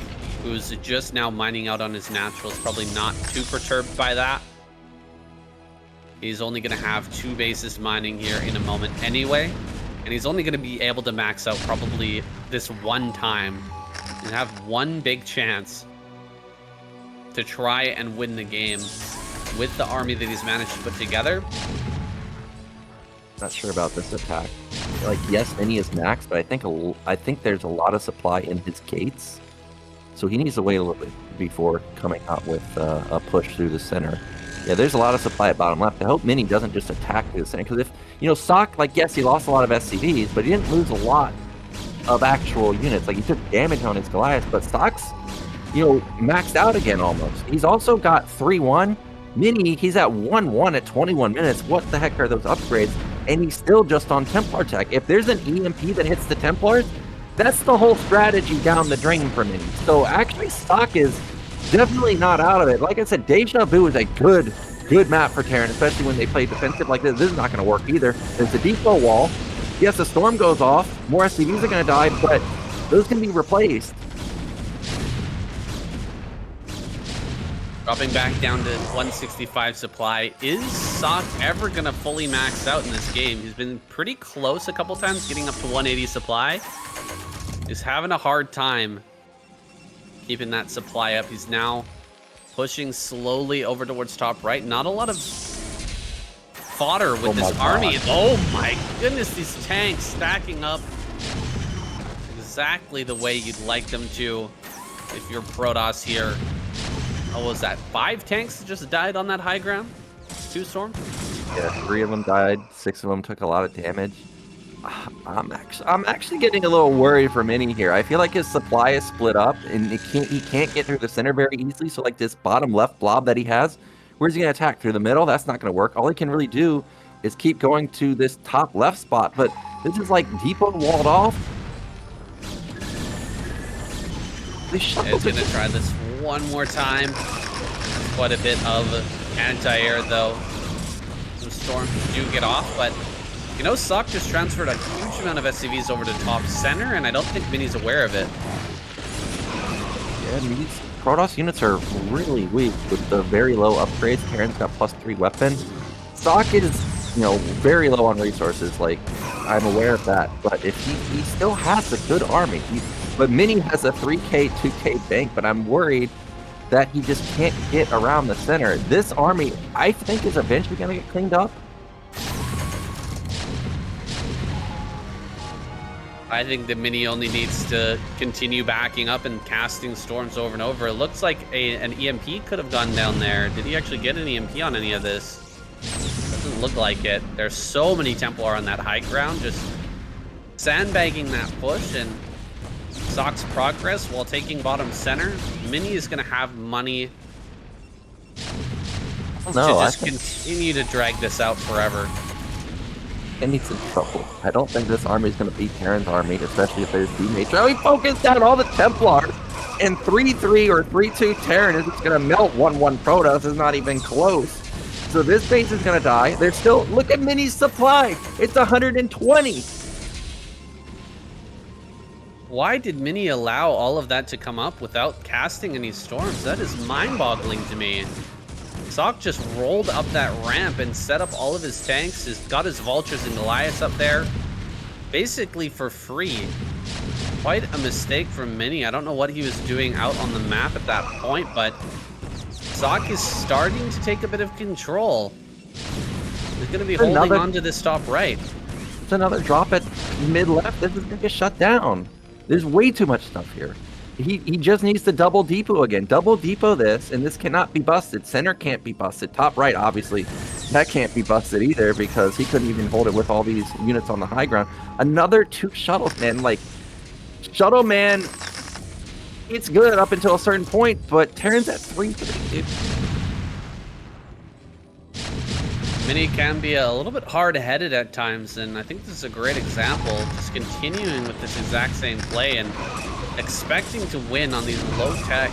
who's just now mining out on his naturals, probably not too perturbed by that. He's only going to have 2 bases mining here in a moment anyway, and he's only going to be able to max out probably this one time and have one big chance to try and win the game with the army that he's managed to put together. Not sure about this attack. Like, yes, Mini is max, but I think there's a lot of supply in his gates, so he needs to wait a little bit before coming out with a push through the center. Yeah, there's a lot of supply at bottom left. I hope Mini doesn't just attack through the center, because if, you know, Ssak, like, yes, he lost a lot of SCVs, but he didn't lose a lot of actual units. Like, he took damage on his Goliath, but Sak's, you know, maxed out again almost. He's also got 3-1. Mini, he's at 1-1 at 21 minutes. What the heck are those upgrades? And he's still just on Templar tech. If there's an EMP that hits the Templars, that's the whole strategy down the drain for Mini. So actually, Ssak is definitely not out of it. Like I said, Deja Vu is a good map for Terran, especially when they play defensive like this. This is not going to work either. There's a depot wall. Yes, the storm goes off. More SCVs are going to die, but those can be replaced. Dropping back down to 165 supply. Is Ssak ever going to fully max out in this game? He's been pretty close a couple times, getting up to 180 supply. He's having a hard time keeping that supply up. He's now pushing slowly over towards top right. Not a lot of fodder with this army. Oh my goodness, these tanks stacking up exactly the way you'd like them to if you're Protoss here. Oh, was that 5 tanks that just died on that high ground? 2 storms? Yeah, 3 of them died. 6 of them took a lot of damage. I'm actually getting a little worried for Mini here. I feel like his supply is split up, and he can't get through the center very easily. So like this bottom left blob that he has, where's he gonna attack? Through the middle? That's not gonna work. All he can really do is keep going to this top left spot. But this is like depot walled off. He's gonna try this one more time. Quite a bit of anti-air though. Some storms do get off, but you know, Ssak just transferred a huge amount of SCVs over to top center, and I don't think Mini's aware of it. Yeah, these Protoss units are really weak with the very low upgrades. Terran's got +3 weapon. Ssak is, you know, very low on resources. Like, I'm aware of that, but if he still has a good army. But Mini has a 3K, 2K bank, but I'm worried that he just can't get around the center. This army, I think, is eventually going to get cleaned up. I think the Mini only needs to continue backing up and casting storms over and over. It looks like an EMP could have gone down there. Did he actually get an EMP on any of this? Doesn't look like it. There's so many Templar on that high ground, just sandbagging that push, and Sakk's progress while taking bottom center. Mini is going to have money to just continue to drag this out forever. And he's in trouble. I don't think this army is going to beat Terran's army, especially if there's teammates. Oh, he focused down all the Templars, and 3-3 or 3-2 Terran is going to melt 1-1 Protoss. Is not even close. So this base is going to die. There's still, look at Mini's supply. It's 120. Why did Mini allow all of that to come up without casting any storms? That is mind-boggling to me. Ssak just rolled up that ramp and set up all of his tanks. He's got his vultures and Goliaths up there, basically for free. Quite a mistake from Mini. I don't know what he was doing out on the map at that point, but Ssak is starting to take a bit of control. He's going to be holding on to this top right. It's another drop at mid left. This is going to get shut down. There's way too much stuff here. He just needs to double depot again. Double depot this, and this cannot be busted. Center can't be busted. Top right, obviously, that can't be busted either because he couldn't even hold it with all these units on the high ground. Another 2 shuttles, man. Like, Shuttle Man, it's good up until a certain point, but Terran's at 3-3, dude. Mini can be a little bit hard-headed at times, and I think this is a great example. Just continuing with this exact same play and expecting to win on these low-tech.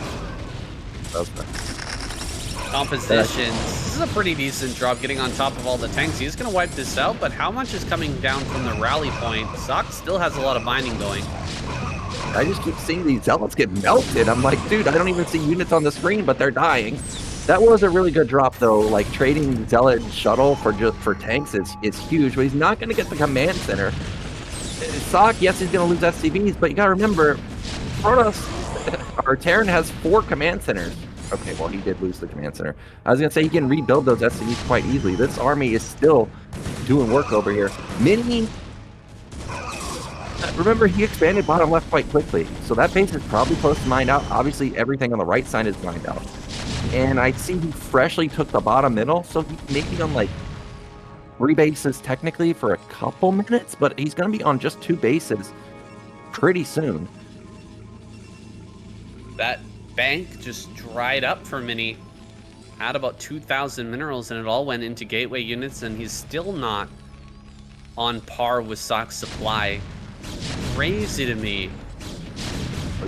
Compositions. This is a pretty decent drop, getting on top of all the tanks. He's going to wipe this out, but how much is coming down from the rally point? Ssak still has a lot of binding going. I just keep seeing these zealots get melted. I'm like, dude, I don't even see units on the screen, but they're dying. That was a really good drop, though. Like, trading zealot shuttle for tanks is huge, but he's not going to get the command center. Ssak, yes, he's going to lose SCVs, but you got to remember, Protoss, or Terran has 4 command centers. Okay, well, he did lose the command center. I was going to say he can rebuild those SCVs quite easily. This army is still doing work over here. Mini, remember, he expanded bottom left quite quickly, so that base is probably close to mined out. Obviously, everything on the right side is mined out. And I see he freshly took the bottom middle, so he's maybe on like 3 bases technically for a couple minutes, but he's going to be on just 2 bases pretty soon. That bank just dried up for Mini. Had about 2,000 minerals, and it all went into gateway units, and he's still not on par with Sakk's supply. Crazy to me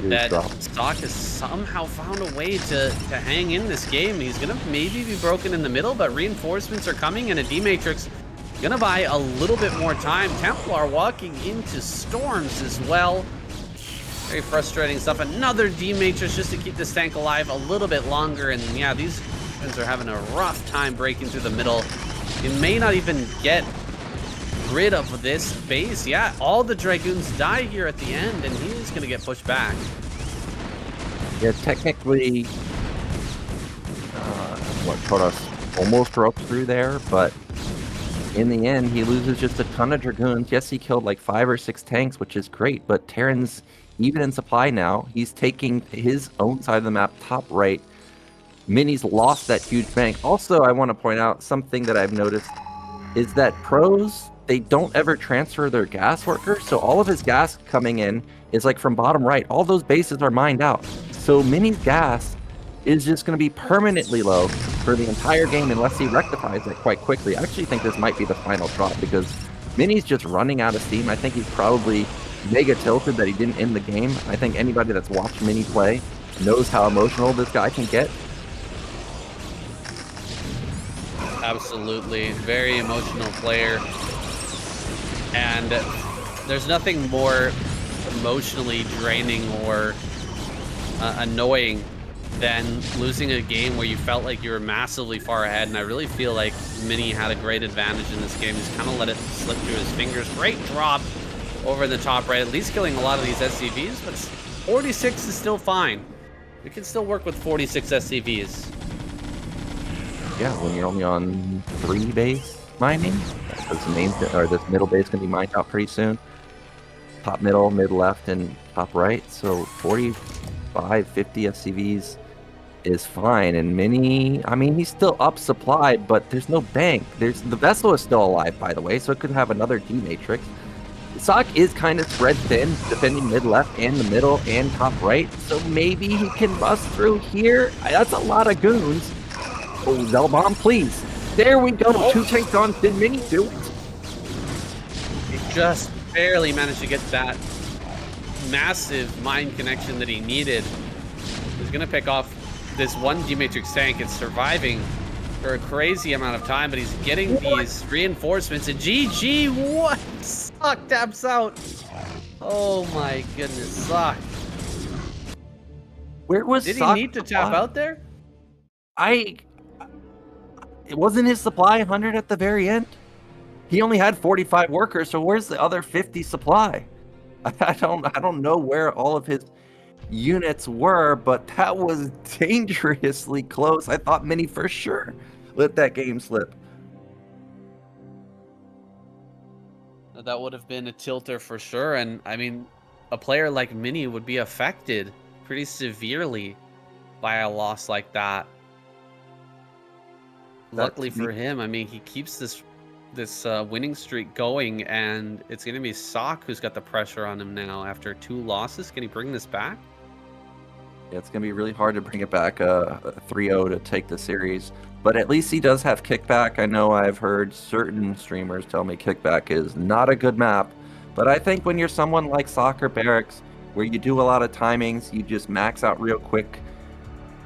that Ssak has somehow found a way to hang in this game. He's gonna maybe be broken in the middle, but reinforcements are coming, and a D-Matrix gonna buy a little bit more time. Templar walking into storms as well. Very frustrating stuff. Another D-Matrix just to keep this tank alive a little bit longer, and yeah, these guys are having a rough time breaking through the middle. You may not even get rid of this base. Yeah, all the Dragoons die here at the end, and he's gonna get pushed back. Yeah, technically, what Protoss almost broke through there, but in the end, he loses just a ton of Dragoons. Yes, he killed like 5 or 6 tanks, which is great, but Terran's even in supply now. He's taking his own side of the map, top right. Mini's lost that huge bank. Also, I want to point out something that I've noticed is that pros, they don't ever transfer their gas workers, so all of his gas coming in is like from bottom right. All those bases are mined out. So Mini's gas is just going to be permanently low for the entire game unless he rectifies it quite quickly. I actually think this might be the final drop because Mini's just running out of steam. I think he's probably mega tilted that he didn't end the game. I think anybody that's watched Mini play knows how emotional this guy can get. Absolutely. Very emotional player. And there's nothing more emotionally draining or annoying than losing a game where you felt like you were massively far ahead. And I really feel like Mini had a great advantage in this game. He's kind of let it slip through his fingers. Great drop over the top right, at least killing a lot of these SCVs, but 46 is still fine. We can still work with 46 SCVs. Yeah, when you're only on 3 base mining, because the main or this middle base can be mined out pretty soon. Top middle, mid left, and top right. So 45, 50 SCVs is fine. And Mini, I mean, he's still up supply, but there's no bank. The vessel is still alive, by the way, so it could have another D-Matrix. Ssak is kind of spread thin, defending mid left and the middle and top right, so maybe he can bust through here. That's a lot of goons. Oh, Zell Bomb, please. There we go. Oh. 2 tanks on. Did Mini do it? He just barely managed to get that massive mine connection that he needed. He's going to pick off this one D-Matrix tank. It's surviving for a crazy amount of time, but he's getting these reinforcements. And GG, what? Ssak taps out. Oh my goodness, Ssak. Where was Did Ssak he need to tap out there? It wasn't his supply 100 at the very end. He only had 45 workers, so where's the other 50 supply? I don't know where all of his units were, but that was dangerously close. I thought Mini for sure let that game slip. That would have been a tilter for sure, and I mean, a player like Mini would be affected pretty severely by a loss like that. Luckily for him, I mean, he keeps this winning streak going, and it's going to be Ssak who's got the pressure on him now after 2 losses. Can he bring this back? Yeah, it's going to be really hard to bring it back 3-0 to take the series, but at least he does have Kickback. I know I've heard certain streamers tell me Kickback is not a good map, but I think when you're someone like Ssak or Barracks, where you do a lot of timings, you just max out real quick,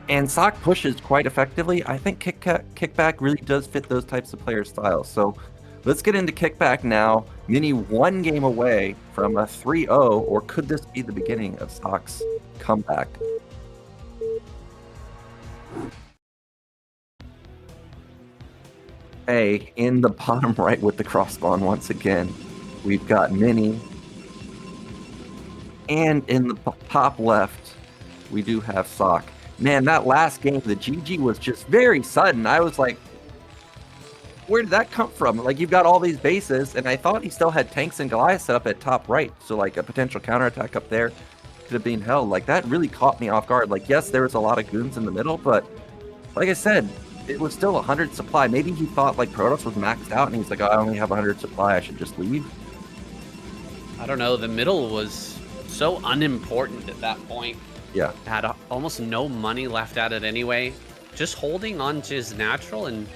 And Ssak pushes quite effectively. I think Kickback really does fit those types of player styles. So let's get into Kickback now. Mini one game away from a 3-0, or could this be the beginning of Sakk's comeback? Hey, in the bottom right with the crossbond once again, we've got Mini. And in the top left, we do have Ssak. Man, that last game, the GG was just very sudden. I was like, where did that come from? Like, you've got all these bases, and I thought he still had tanks and Goliath set up at top right. So, like, a potential counterattack up there could have been held. Like, that really caught me off guard. Like, yes, there was a lot of goons in the middle, but like I said, it was still 100 supply. Maybe he thought, like, Protoss was maxed out, and he's like, oh, I only have 100 supply. I should just leave. I don't know. The middle was so unimportant at that point. Yeah. Had almost no money left at it anyway. Just holding on to his natural and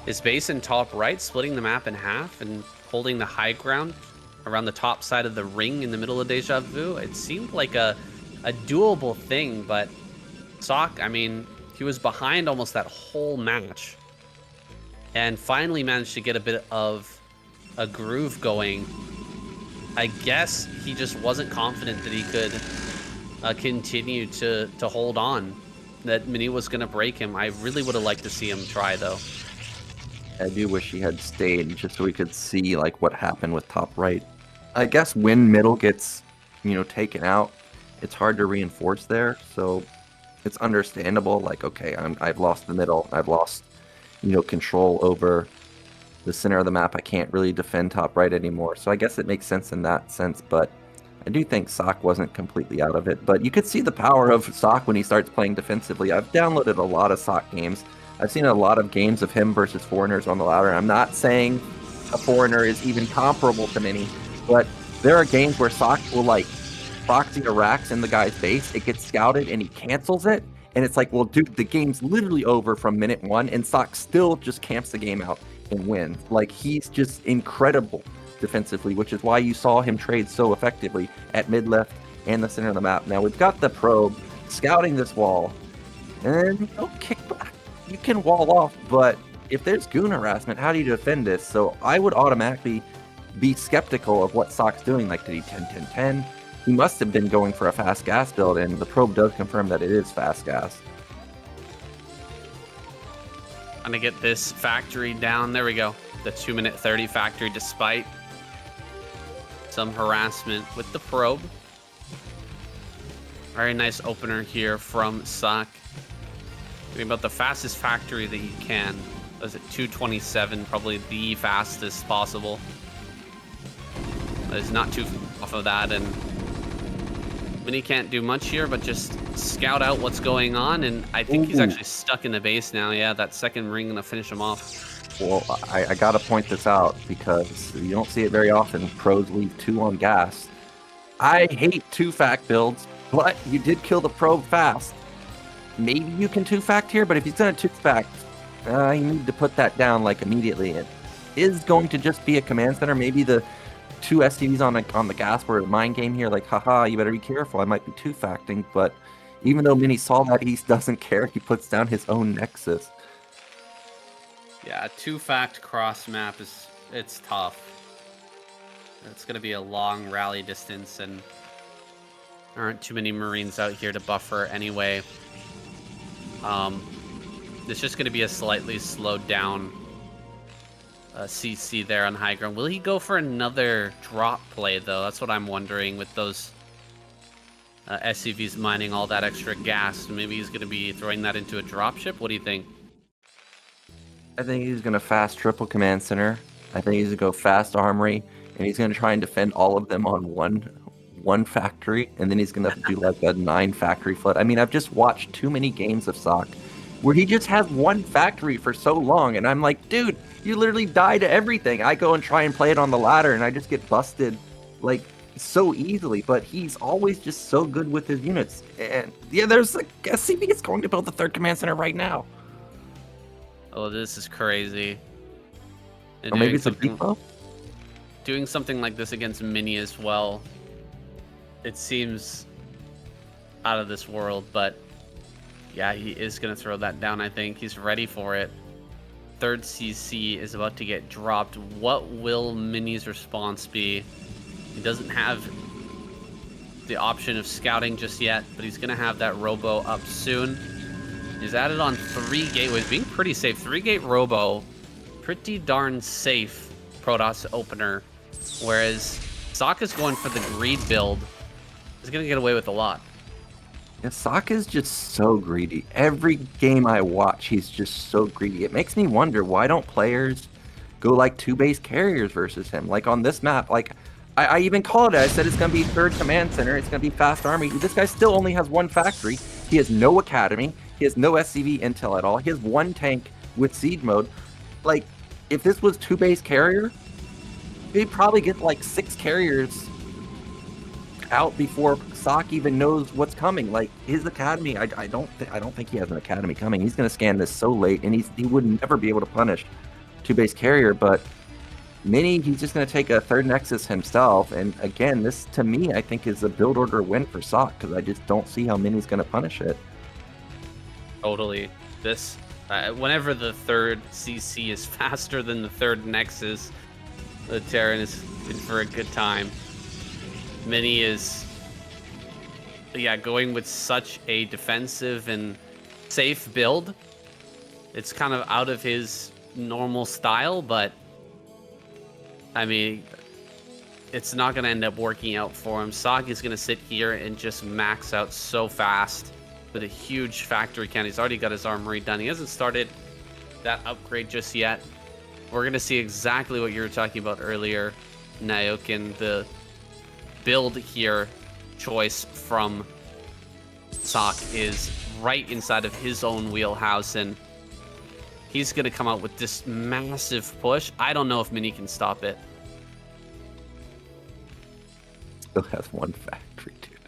his base in top right, splitting the map in half and holding the high ground around the top side of the ring in the middle of Deja Vu. It seemed like a doable thing, but Ssak, I mean, he was behind almost that whole match and finally managed to get a bit of a groove going. I guess he just wasn't confident that he could continue to hold on, that Mini was going to break him. I really would have liked to see him try, though. I do wish he had stayed just so we could see, like, what happened with top right. I guess when middle gets, you know, taken out, it's hard to reinforce there, so it's understandable. Like, okay, I've lost the middle. I've lost, you know, control over the center of the map. I can't really defend top right anymore. So I guess it makes sense in that sense, but I do think Ssak wasn't completely out of it. But you could see the power of Ssak when he starts playing defensively. I've downloaded a lot of Ssak games. I've seen a lot of games of him versus foreigners on the ladder. I'm not saying a foreigner is even comparable to Mini, but there are games where Ssak will, like, Proxy a racks in the guy's base, it gets scouted and he cancels it, and it's like, well, dude, the game's literally over from minute 1, and Ssak still just camps the game out and wins. Like, he's just incredible defensively, which is why you saw him trade so effectively at mid left and the center of the map. Now we've got the probe scouting this wall, and kick back. You can wall off, but if there's goon harassment, how do you defend this? So I would automatically be skeptical of what Sakk's doing. Like, did he 10-10-10? He must have been going for a fast gas build, and the probe does confirm that it is fast gas. I'm gonna get this factory down. There we go. The 2-minute 30 factory, despite some harassment with the probe. Very nice opener here from Ssak. Doing about the fastest factory that you can. Was it 227? Probably the fastest possible. It's not too off of that, and Mini can't do much here, but just scout out what's going on, and I think he's actually stuck in the base now. Yeah, that second ring gonna finish him off. Well, I gotta point this out because you don't see it very often. Pros leave 2 on gas. I hate 2-fact builds, but you did kill the probe fast. Maybe you can 2-fact here, but if he's gonna 2-fact, you need to put that down, like, immediately. It is going to just be a command center. Maybe the 2 STVs on the gas were a mind game here, like, haha, you better be careful, I might be 2-facting, but even though Mini saw that, he doesn't care. He puts down his own Nexus. Yeah, a 2-fact cross map it's tough. It's gonna be a long rally distance, and there aren't too many Marines out here to buffer anyway. It's just gonna be a slightly slowed down CC there on high ground. Will he go for another drop play, though? That's what I'm wondering with those SCVs mining all that extra gas. Maybe he's going to be throwing that into a dropship. What do you think? I think he's going to fast triple command center. I think he's going to go fast armory, and he's going to try and defend all of them on one factory, and then he's going to do like a 9 factory flood. I mean, I've just watched too many games of Ssak where he just has 1 factory for so long, and I'm like, dude, you literally die to everything. I go and try and play it on the ladder, and I just get busted, like, so easily. But he's always just so good with his units. And yeah, there's like SCV is going to build the 3rd command center right now. Oh, this is crazy. Or maybe it's a depot? Doing something like this against Mini as well, it seems out of this world, but Yeah, he is going to throw that down, I think. He's ready for it. Third CC is about to get dropped. What will Mini's response be? He doesn't have the option of scouting just yet, but he's going to have that Robo up soon. He's added on 3 gateways, being pretty safe. 3-gate Robo, pretty darn safe Protoss opener. Whereas Ssak is going for the greed build. He's going to get away with a lot. Yeah, Ssak is just so greedy. Every game I watch, he's just so greedy. It makes me wonder, why don't players go like 2 base carriers versus him? Like on this map, like I even called it. I said it's going to be 3rd command center. It's going to be fast army. This guy still only has 1 factory. He has no academy. He has no SCV intel at all. He has 1 tank with siege mode. Like, if this was 2 base carrier, he'd probably get like 6 carriers out before Ssak even knows what's coming. Like his academy, I don't think he has an academy coming. He's going to scan this so late, and he would never be able to punish 2 base carrier. But Mini, he's just going to take a 3rd Nexus himself. And again, this to me, I think is a build order win for Ssak, because I just don't see how Mini's going to punish it. Totally. This whenever the 3rd CC is faster than the 3rd Nexus, the Terran is in for a good time. Mini is, yeah, going with such a defensive and safe build. It's kind of out of his normal style, but I mean, it's not going to end up working out for him. Ssak is going to sit here and just max out so fast with a huge factory count. He's already got his armory done. He hasn't started that upgrade just yet. We're going to see exactly what you were talking about earlier, Nyoken, the build here choice from Ssak is right inside of his own wheelhouse, and he's going to come out with this massive push. I don't know if Mini can stop it. Still has 1 factory, dude.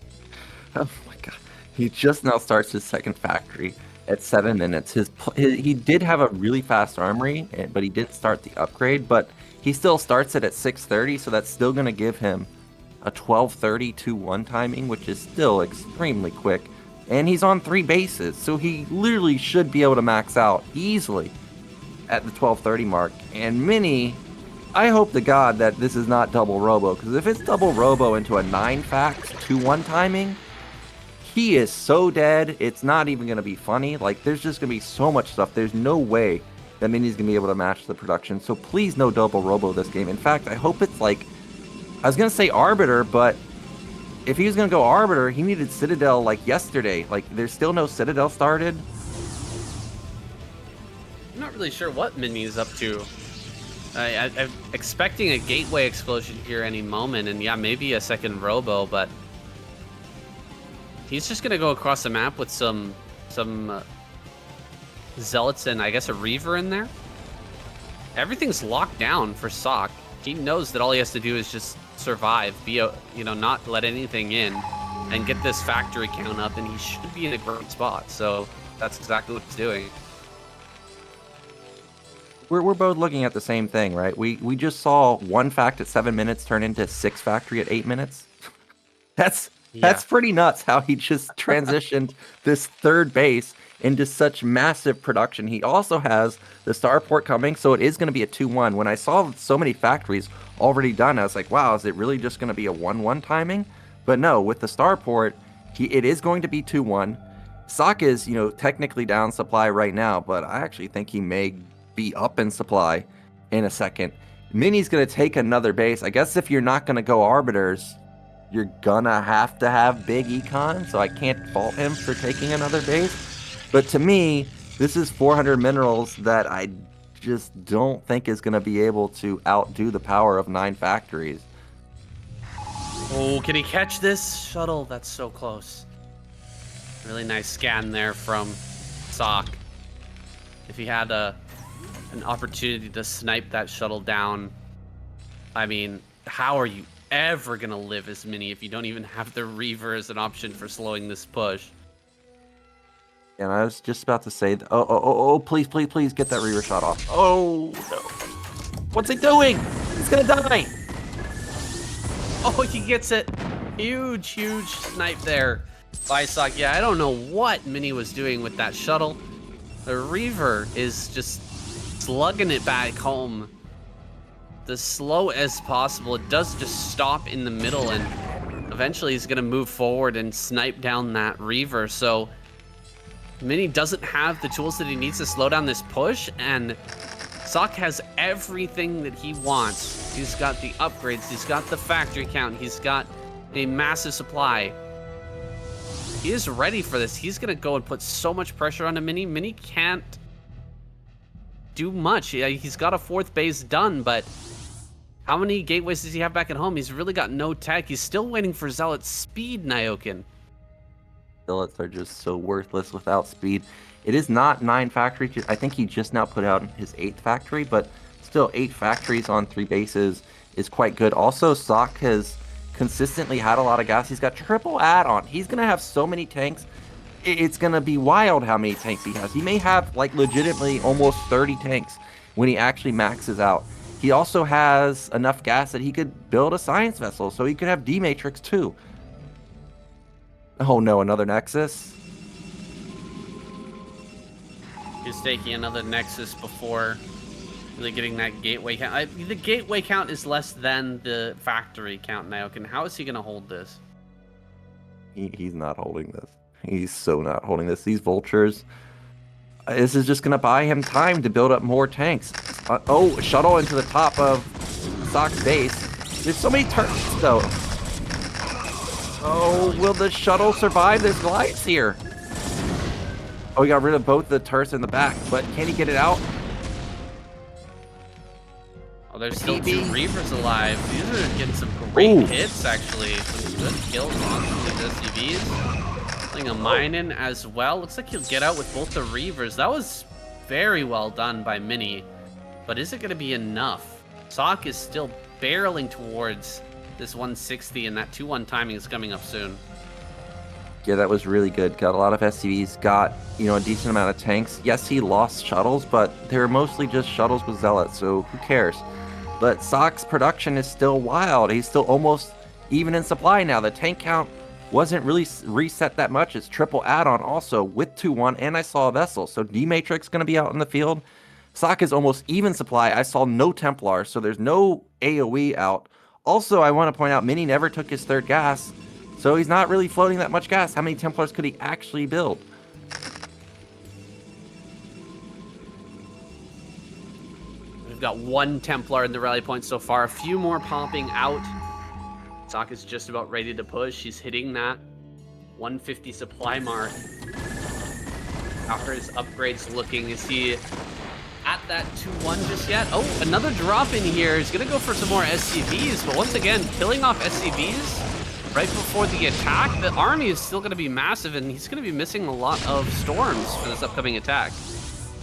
Oh my god. He just now starts his 2nd factory at 7 minutes. He did have a really fast armory, but he didn't start the upgrade, but he still starts it at 6:30, so that's still going to give him a 12:30 2-1 timing, which is still extremely quick. And he's on 3 bases, so he literally should be able to max out easily at the 12:30 mark. And Mini, I hope to God that this is not double Robo, because if it's double Robo into a 9 fact 2-1 timing, he is so dead, it's not even going to be funny. Like, there's just going to be so much stuff. There's no way that Mini's going to be able to match the production. So please no double Robo this game. In fact, I hope it's like, I was going to say Arbiter, but if he was going to go Arbiter, he needed Citadel like yesterday. Like, there's still no Citadel started. I'm not really sure what Mini is up to. I'm expecting a gateway explosion here any moment, and yeah, maybe a 2nd Robo, but he's just going to go across the map with some Zealots and I guess a Reaver in there. Everything's locked down for Ssak. He knows that all he has to do is just survive, not let anything in, and get this factory count up, and he should be in a great spot. So that's exactly what he's doing. We're both looking at the same thing, right? We just saw 1 fact at 7 minutes turn into 6 factory at 8 minutes. That's pretty nuts how he just transitioned this 3rd base into such massive production. He also has the starport coming, so it is going to be a 2-1. When I saw so many factories already done, I was like, wow, is it really just going to be a 1-1 timing? But no, with the starport, it is going to be 2-1. Ssak is, technically down supply right now, but I actually think he may be up in supply in a second. Mini's going to take another base. I guess if you're not going to go Arbiters, you're gonna have to have big econ, so I can't fault him for taking another base. But to me, this is 400 minerals that I just don't think is gonna be able to outdo the power of 9 factories. Oh, can he catch this shuttle? That's so close. Really nice scan there from Ssak. If he had an opportunity to snipe that shuttle down, I mean, how are you ever gonna live as Mini if you don't even have the Reaver as an option for slowing this push? And I was just about to say, please get that Reaver shot off. Oh no! What's he doing? He's gonna die. Oh, he gets it. Huge snipe there. by Ssak. Yeah, I don't know what Mini was doing with that shuttle. The Reaver is just slugging it back home the slow as possible. It does just stop in the middle, and eventually he's going to move forward and snipe down that Reaver. So Mini doesn't have the tools that he needs to slow down this push, and Ssak has everything that he wants. He's got the upgrades, he's got the factory count, he's got a massive supply. He is ready for this. He's going to go and put so much pressure on a Mini. Mini can't do much. Yeah, he's got a 4th base done, but how many gateways does he have back at home? He's really got no tech. He's still waiting for Zealot's speed, Nyoken. Zealots are just so worthless without speed. It is not 9 factories. I think he just now put out his 8th factory, but still 8 factories on 3 bases is quite good. Also, Ssak has consistently had a lot of gas. He's got triple add-on. He's going to have so many tanks. It's going to be wild how many tanks he has. He may have like legitimately almost 30 tanks when he actually maxes out. He also has enough gas that he could build a science vessel, so he could have D-Matrix too. Oh no, another Nexus. He's taking another Nexus before really getting that gateway count. The gateway count is less than the factory count, Nyoken. How is he going to hold this? He's not holding this. He's so not holding this. These vultures, this is just going to buy him time to build up more tanks. Oh, shuttle into the top of Sakk's base. There's so many turrets, though. Oh, will the shuttle survive? There's glides here. Oh, he got rid of both the turrets in the back, but can he get it out? Oh, there's still 2 Reavers alive. These are getting some great hits, actually. Some good kills on these SCVs. Putting a mine in as well. Looks like he'll get out with both the Reavers. That was very well done by Mini. But is it going to be enough? Ssak is still barreling towards this 160, and that 2-1 timing is coming up soon. Yeah, that was really good. Got a lot of SCVs, got, a decent amount of tanks. Yes, he lost shuttles, but they were mostly just shuttles with Zealots, so who cares? But Sakk's production is still wild. He's still almost even in supply now. The tank count wasn't really reset that much. It's triple add-on also with 2-1, and I saw a vessel. So D-Matrix going to be out in the field. Ssak is almost even supply. I saw no Templars, so there's no AoE out. Also, I want to point out, Mini never took his 3rd gas, so he's not really floating that much gas. How many Templars could he actually build? We've got 1 Templar in the rally point so far. A few more popping out. Ssak is just about ready to push. He's hitting that 150 supply mark. How are his upgrades looking? Is he at that 2-1 just yet? Oh, another drop in here. He's going to go for some more SCVs, but once again, killing off SCVs right before the attack. The army is still going to be massive, and he's going to be missing a lot of storms for this upcoming attack.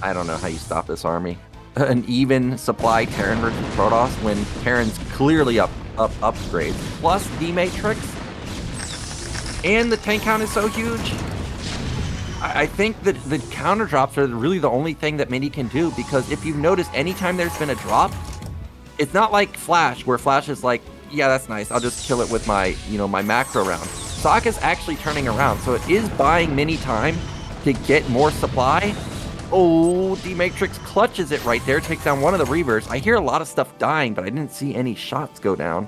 I don't know how you stop this army. An even supply Terran versus Protoss when Terran's clearly up upgrades. Plus D-Matrix. And the tank count is so huge. I think that the counter drops are really the only thing that Mini can do, because if you've noticed, anytime there's been a drop, it's not like Flash, where Flash is like, yeah, that's nice, I'll just kill it with my, my macro round. Ssak is actually turning around, so it is buying Mini time to get more supply. Oh, D-Matrix clutches it right there, takes down one of the Reavers. I hear a lot of stuff dying, but I didn't see any shots go down.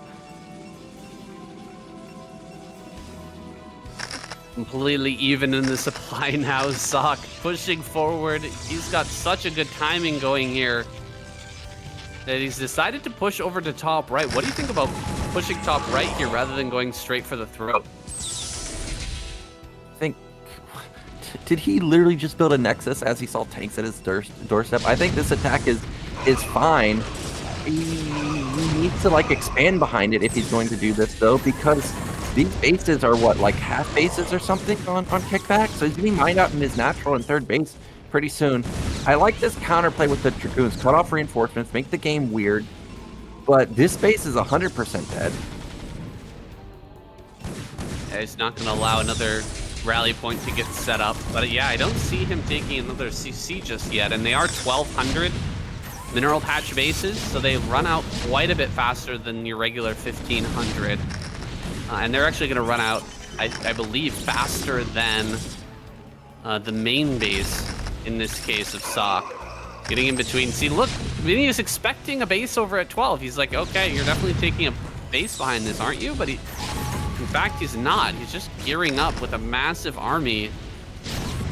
Completely even in the supply now. Ssak pushing forward. He's got such a good timing going here that he's decided to push over to top right. What do you think about pushing top right here rather than going straight for the throat? I think, did he literally just build a Nexus as he saw tanks at his doorstep? I think this attack is fine. He needs to expand behind it if he's going to do this though, because these bases are what, like half bases or something on kickback? So he's getting mined out in his natural and 3rd base pretty soon. I like this counterplay with the Dragoons. Cut off reinforcements, make the game weird. But this base is 100% dead. Yeah, he's not going to allow another rally point to get set up. But yeah, I don't see him taking another CC just yet. And they are 1,200 mineral patch bases, so they run out quite a bit faster than your regular 1,500. And they're actually going to run out I believe, faster than the main base, in this case of Ssak. Getting in between. See, look, Mini is expecting a base over at 12. He's like, okay, you're definitely taking a base behind this, aren't you? But in fact, he's not. He's just gearing up with a massive army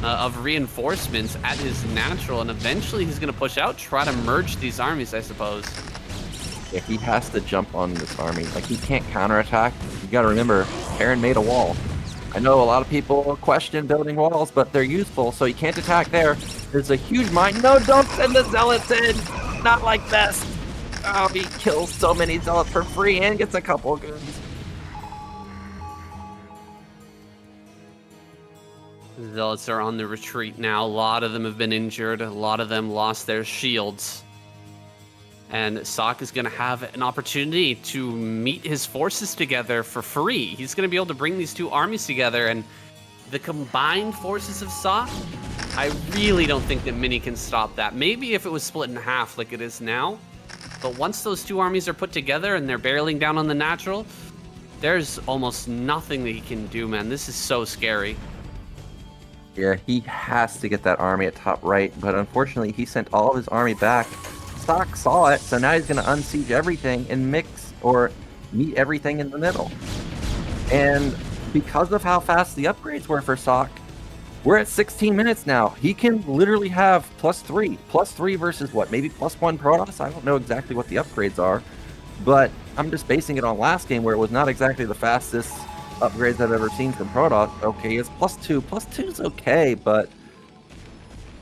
of reinforcements at his natural, and eventually he's going to push out, try to merge these armies, I suppose. Yeah, he has to jump on this army. Like, he can't counterattack. You got to remember, Aaron made a wall. I know a lot of people question building walls, but they're useful, so he can't attack there. There's a huge mine. No, don't send the zealots in! Not like this! Oh, he kills so many zealots for free and gets a couple of goods. Zealots are on the retreat now. A lot of them have been injured. A lot of them lost their shields. And Ssak is going to have an opportunity to meet his forces together for free. He's going to be able to bring these two armies together, and the combined forces of Ssak, I really don't think that Mini can stop that. Maybe if it was split in half like it is now, but once those two armies are put together and they're barreling down on the natural, there's almost nothing that he can do, man. This is so scary. Yeah, he has to get that army at top right, but unfortunately he sent all of his army back. Ssak saw it, so now he's going to unsiege everything and mix or meet everything in the middle. And because of how fast the upgrades were for Ssak, we're at 16 minutes now. He can literally have +3. +3 versus what? Maybe +1 Protoss? I don't know exactly what the upgrades are, but I'm just basing it on last game where it was not exactly the fastest upgrades I've ever seen from Protoss. Okay, it's +2. +2 is okay, but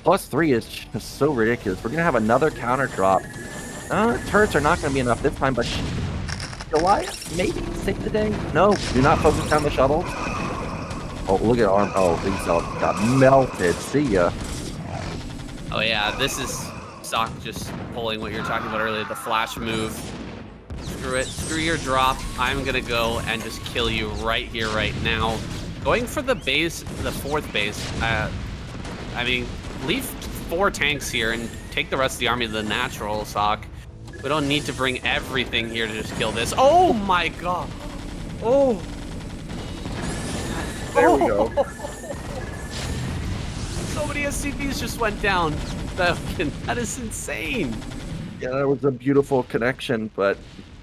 +3 is just so ridiculous. We're going to have another counter drop. Turrets are not going to be enough this time, but Goliath, maybe save the day? No, do not focus on the shuttles. Oh, look at arm. Oh, these all got melted. See ya. Oh yeah, this is Ssak just pulling what you were talking about earlier, the flash move. Screw it. Screw your drop. I'm going to go and just kill you right here, right now. Going for the base, the fourth base. I mean, leave 4 tanks here and take the rest of the army to the natural, Ssak. We don't need to bring everything here to just kill this. Oh my god! Oh! There we go. So many SCPs just went down. That is insane. Yeah, that was a beautiful connection, but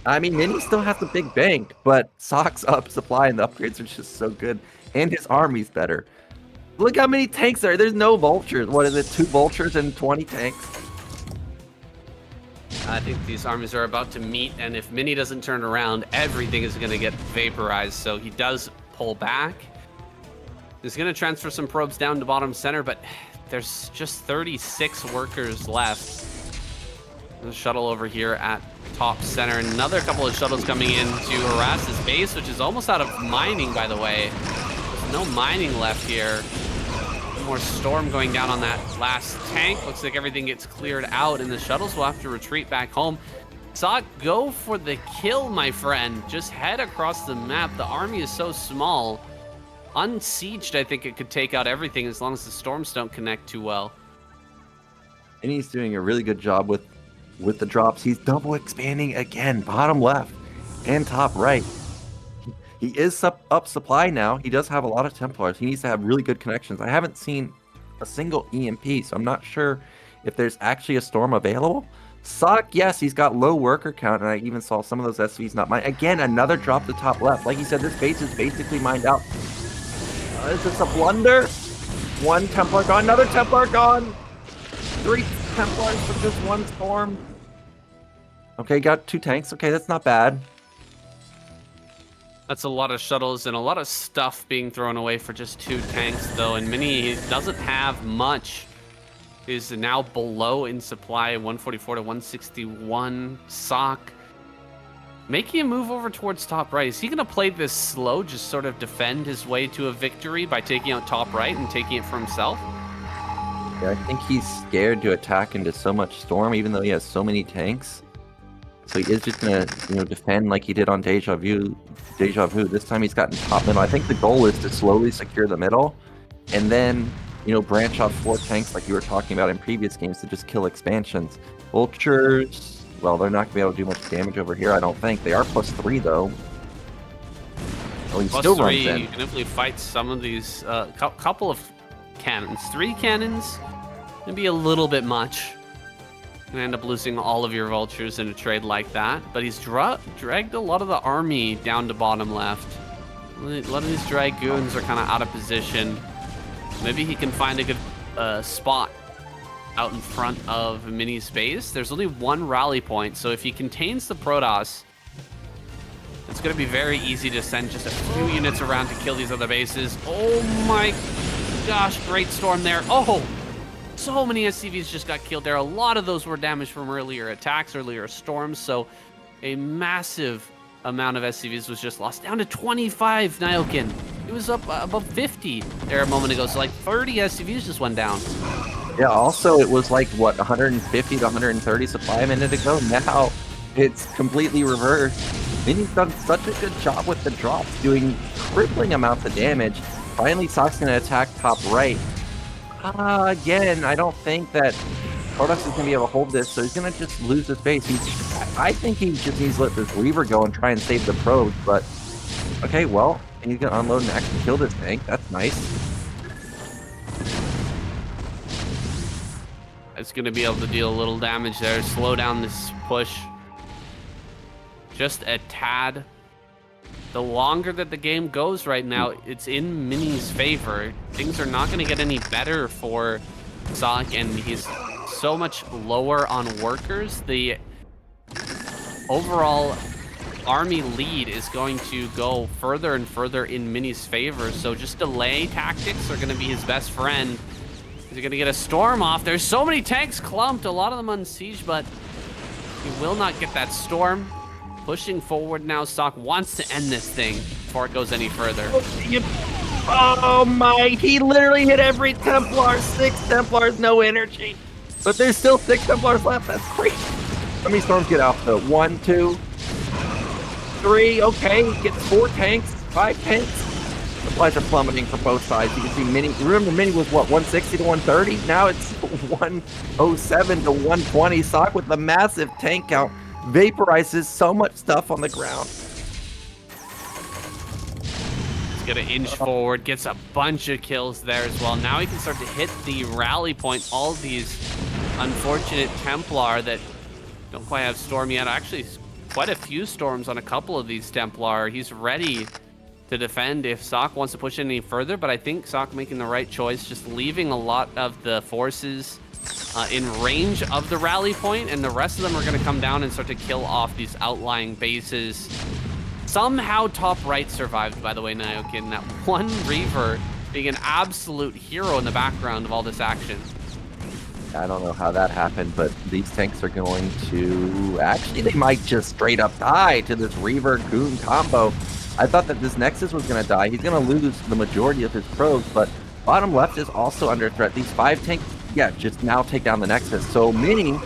I mean, Mini still has a big bank, but Sakk's up supply and the upgrades are just so good, and his army's better. Look how many tanks there are. There's no vultures. What is it? 2 vultures and 20 tanks. I think these armies are about to meet, and if Mini doesn't turn around, everything is going to get vaporized. So he does pull back. He's going to transfer some probes down to bottom center, but there's just 36 workers left. The shuttle over here at top center. Another couple of shuttles coming in to harass his base, which is almost out of mining, by the way. There's no mining left here. More storm going down on that last tank. Looks like everything gets cleared out, and the shuttles will have to retreat back home. Ssak, go for the kill, my friend. Just head across the map. The army is so small. Unsieged, I think it could take out everything as long as the storms don't connect too well. And he's doing a really good job with the drops. He's double expanding again, bottom left and top right. He is up supply now. He does have a lot of Templars. He needs to have really good connections. I haven't seen a single EMP, so I'm not sure if there's actually a storm available. Ssak, yes, he's got low worker count, and I even saw some of those SVs not mined. Again, another drop to top left. Like you said, this base is basically mined out. Is this a blunder? 1 Templar gone, another Templar gone. 3 Templars for just 1 storm. Okay, got 2 tanks. Okay, that's not bad. That's a lot of shuttles and a lot of stuff being thrown away for just 2 tanks, though. And Mini doesn't have much. Is now below in supply, 144 to 161. Ssak making a move over towards top right. Is he going to play this slow, just sort of defend his way to a victory by taking out top right and taking it for himself? Yeah, I think he's scared to attack into so much storm, even though he has so many tanks. So he is just gonna, defend like he did on Deja Vu. This time he's gotten top middle. I think the goal is to slowly secure the middle, and then, branch off 4 tanks like you were talking about in previous games to just kill expansions. Vultures, well, they're not gonna be able to do much damage over here, I don't think. They are +3 though. Oh, he Plus still 3, runs in. you can definitely fight some of these, couple of cannons. 3 cannons, maybe a little bit much. You can end up losing all of your vultures in a trade like that. But he's dragged a lot of the army down to bottom left. A lot of these dragoons are kind of out of position. Maybe he can find a good spot out in front of Mini's base. There's only 1 rally point, so if he contains the Protoss, it's going to be very easy to send just a few units around to kill these other bases. Oh my gosh, great storm there. Oh, so many SCVs just got killed there. A lot of those were damaged from earlier attacks, earlier storms, so a massive amount of SCVs was just lost. Down to 25, Nyoken. It was up above 50 there a moment ago, so like 30 SCVs just went down. Yeah, also it was like, what, 150 to 130 supply a minute ago? Now it's completely reversed. Mini's done such a good job with the drops, doing crippling amounts of damage. Finally, Sak's going to attack top right. Again, I don't think that Protoss is going to be able to hold this, so he's going to just lose his base. I think he just needs to let this Reaver go and try and save the probes, but okay, well, he's going to unload and actually kill this tank. That's nice. It's going to be able to deal a little damage there, slow down this push just a tad. The longer that the game goes right now, it's in Mini's favor. Things are not going to get any better for Ssak, and he's so much lower on workers. The overall army lead is going to go further and further in Mini's favor, so just delay tactics are going to be his best friend. He's going to get a storm off. There's so many tanks clumped, a lot of them on siege, but he will not get that storm. Pushing forward now, Ssak wants to end this thing before it goes any further. Oh my, he literally hit every Templar. 6 Templars, no energy. But there's still 6 Templars left, that's crazy. How many storms get out though? 1, 2, 3, okay, he gets 4 tanks, 5 tanks. Supplies are plummeting for both sides. You can see Mini, remember Mini was what, 160 to 130? Now it's 107 to 120. Ssak with the massive tank count vaporizes so much stuff on the ground. He's gonna inch forward, gets a bunch of kills there as well. Now he can start to hit the rally point. All these unfortunate Templar that don't quite have storm yet. Actually, quite a few storms on a couple of these Templar. He's ready to defend if Ssak wants to push any further, but I think Ssak making the right choice, just leaving a lot of the forces in range of the rally point, and the rest of them are going to come down and start to kill off these outlying bases. Somehow top right survived, by the way, Nyoken. That one Reaver being an absolute hero in the background of all this action. I don't know how that happened, but these tanks are going to... Actually, they might just straight up die to this Reaver-Goon combo. I thought that this Nexus was going to die. He's going to lose the majority of his probes, but bottom left is also under threat. These 5 tanks, yeah, just now take down the Nexus. So Mini,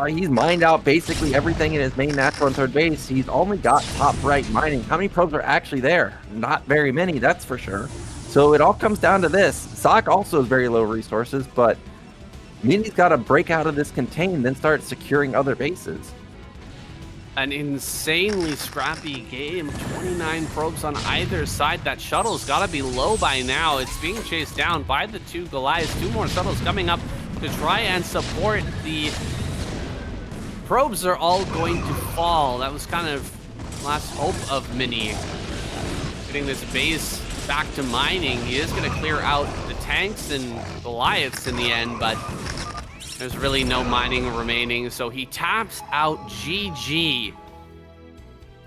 he's mined out basically everything in his main natural and third base. He's only got top right mining. How many probes are actually there? Not very many, that's for sure. So it all comes down to this. Ssak also has very low resources, but Mini's got to break out of this contain, then start securing other bases. An insanely scrappy game. 29 probes on either side. That shuttle's got to be low by now. It's being chased down by the 2 Goliaths. 2 more shuttles coming up to try and support. The probes are all going to fall. That was kind of last hope of Mini. Getting this base back to mining. He is going to clear out the tanks and Goliaths in the end, but there's really no mining remaining, so he taps out. GG.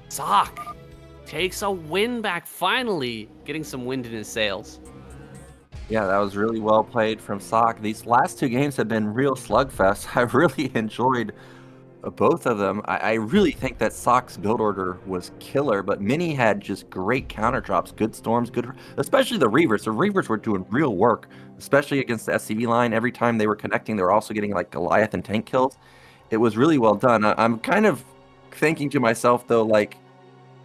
Ssak takes a win back, finally getting some wind in his sails. Yeah, that was really well played from Ssak. These last 2 games have been real slugfests. I really enjoyed both of them. I really think that Sak's build order was killer, but Mini had just great counter drops, good storms, good, especially the Reavers. The Reavers were doing real work, especially against the SCV line. Every time they were connecting, they were also getting like Goliath and tank kills. It was really well done. I'm kind of thinking to myself though, like,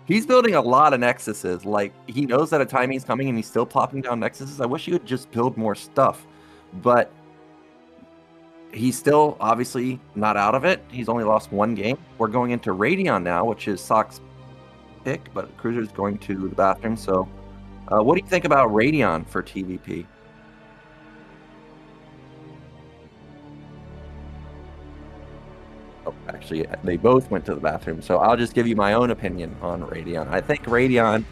he's building a lot of Nexuses. Like, he knows that a timing's coming and he's still plopping down Nexuses. I wish he would just build more stuff, but he's still obviously not out of it. He's only lost 1 game. We're going into Radeon now, which is Sak's pick, but Cruiser's going to the bathroom. So, what do you think about Radeon for TVP? Oh, actually, they both went to the bathroom. So I'll just give you my own opinion on Radeon. I think Radeon,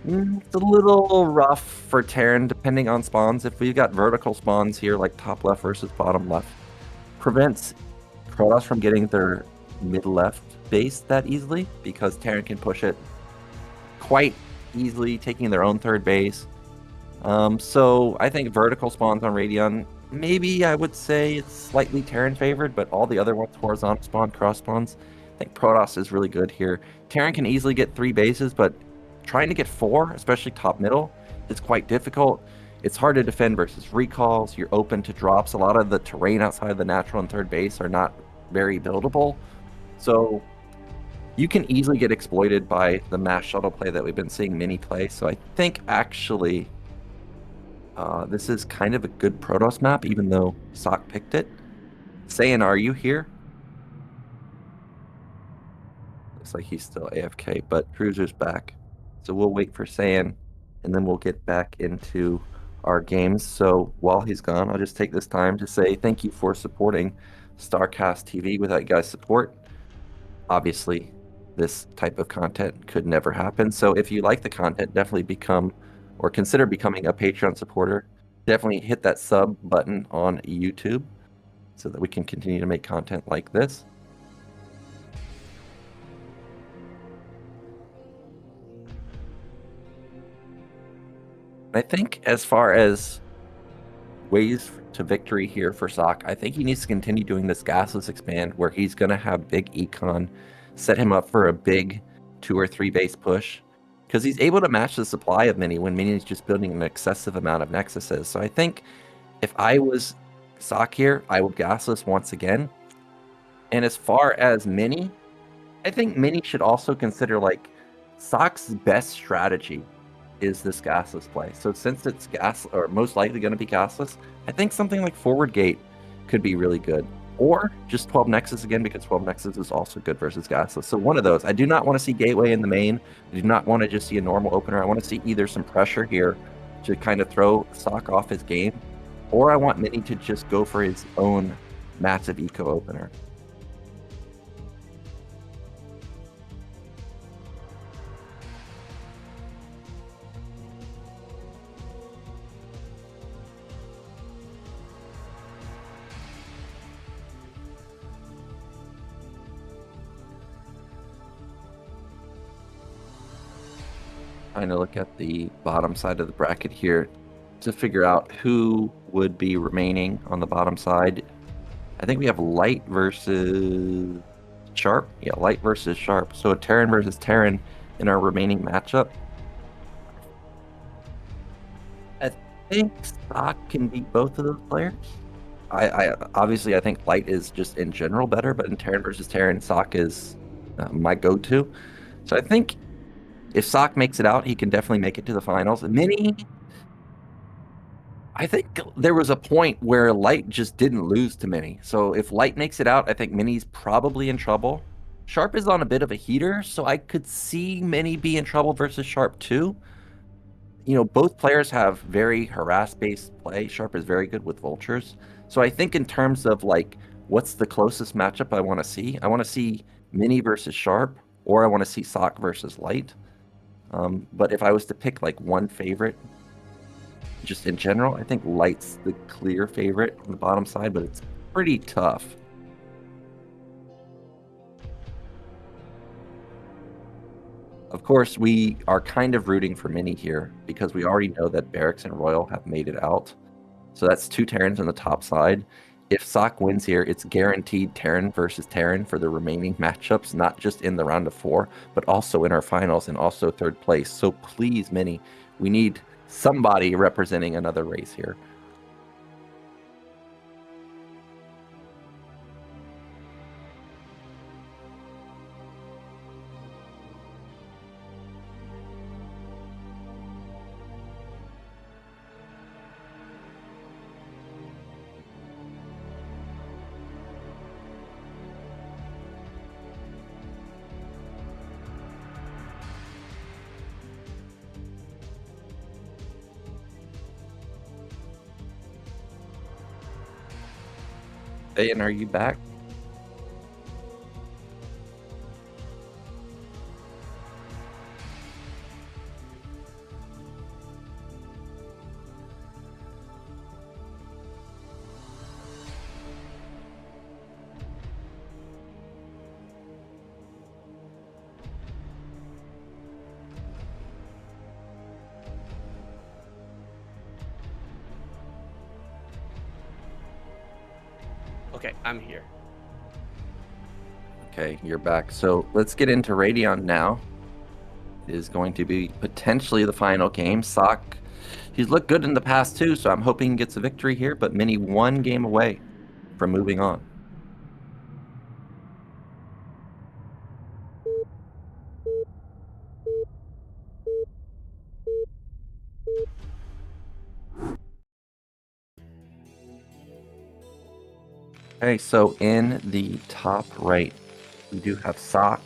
it's a little rough for Terran, depending on spawns. If we've got vertical spawns here, like top left versus bottom left, prevents Protoss from getting their mid left base that easily, because Terran can push it quite easily, taking their own third base. So I think vertical spawns on Radeon, maybe I would say it's slightly Terran favored, but all the other ones, horizontal spawn, cross spawns, I think Protoss is really good here. Terran can easily get 3 bases, but trying to get 4, especially top middle, is quite difficult. It's hard to defend versus recalls. You're open to drops. A lot of the terrain outside the natural and third base are not very buildable. So you can easily get exploited by the mass shuttle play that we've been seeing many play. So I think actually this is kind of a good Protoss map, even though Ssak picked it. Saiyan, are you here? Looks like he's still AFK, but Cruiser's back. So we'll wait for Saiyan, and then we'll get back into our games. So while he's gone, I'll just take this time to say thank you for supporting StarCastTV. Without you guys' support, obviously, this type of content could never happen. So if you like the content, definitely become or consider becoming a Patreon supporter. Definitely hit that sub button on YouTube so that we can continue to make content like this. I think as far as ways to victory here for Ssak, I think he needs to continue doing this gasless expand where he's going to have big econ, set him up for a big 2 or 3 base push, because he's able to match the supply of Mini when Mini is just building an excessive amount of Nexuses. So I think if I was Ssak here, I would gasless once again. And as far as Mini, I think Mini should also consider, like, Sakk's best strategy is this gasless play. So since it's gas, or most likely going to be gasless, I think something like Forward Gate could be really good. Or just 12 Nexus again, because 12 Nexus is also good versus gasless. So one of those. I do not want to see Gateway in the main. I do not want to just see a normal opener. I want to see either some pressure here to kind of throw Ssak off his game, or I want Mini to just go for his own massive eco opener. Trying to look at the bottom side of the bracket here to figure out who would be remaining on the bottom side. I think we have Light versus Sharp. Yeah, Light versus Sharp. So Terran versus Terran in our remaining matchup. I think Ssak can beat both of those players. I obviously I think Light is just in general better, but in Terran versus Terran, Ssak is my go-to. So I think if Ssak makes it out, he can definitely make it to the finals. Mini, I think there was a point where Light just didn't lose to Mini. So if Light makes it out, I think Mini's probably in trouble. Sharp is on a bit of a heater, so I could see Mini be in trouble versus Sharp too. You know, both players have very harass-based play. Sharp is very good with vultures. So I think in terms of, like, what's the closest matchup I want to see Mini versus Sharp, or I want to see Ssak versus Light. But if I was to pick like one favorite, just in general, I think Light's the clear favorite on the bottom side, but it's pretty tough. Of course, we are kind of rooting for Mini here because we already know that Barracks and Royal have made it out. So that's 2 Terrans on the top side. If Ssak wins here, it's guaranteed Terran versus Terran for the remaining matchups, not just in the round of 4, but also in our finals and also 3rd place. So please, Mini, we need somebody representing another race here. Saiyan, are you back? Okay, I'm here. Okay, you're back. So let's get into Radeon now. It is going to be potentially the final game. Ssak, he's looked good in the past too, so I'm hoping he gets a victory here, but Mini one game away from moving on. Okay, so in the top right, we do have Ssak.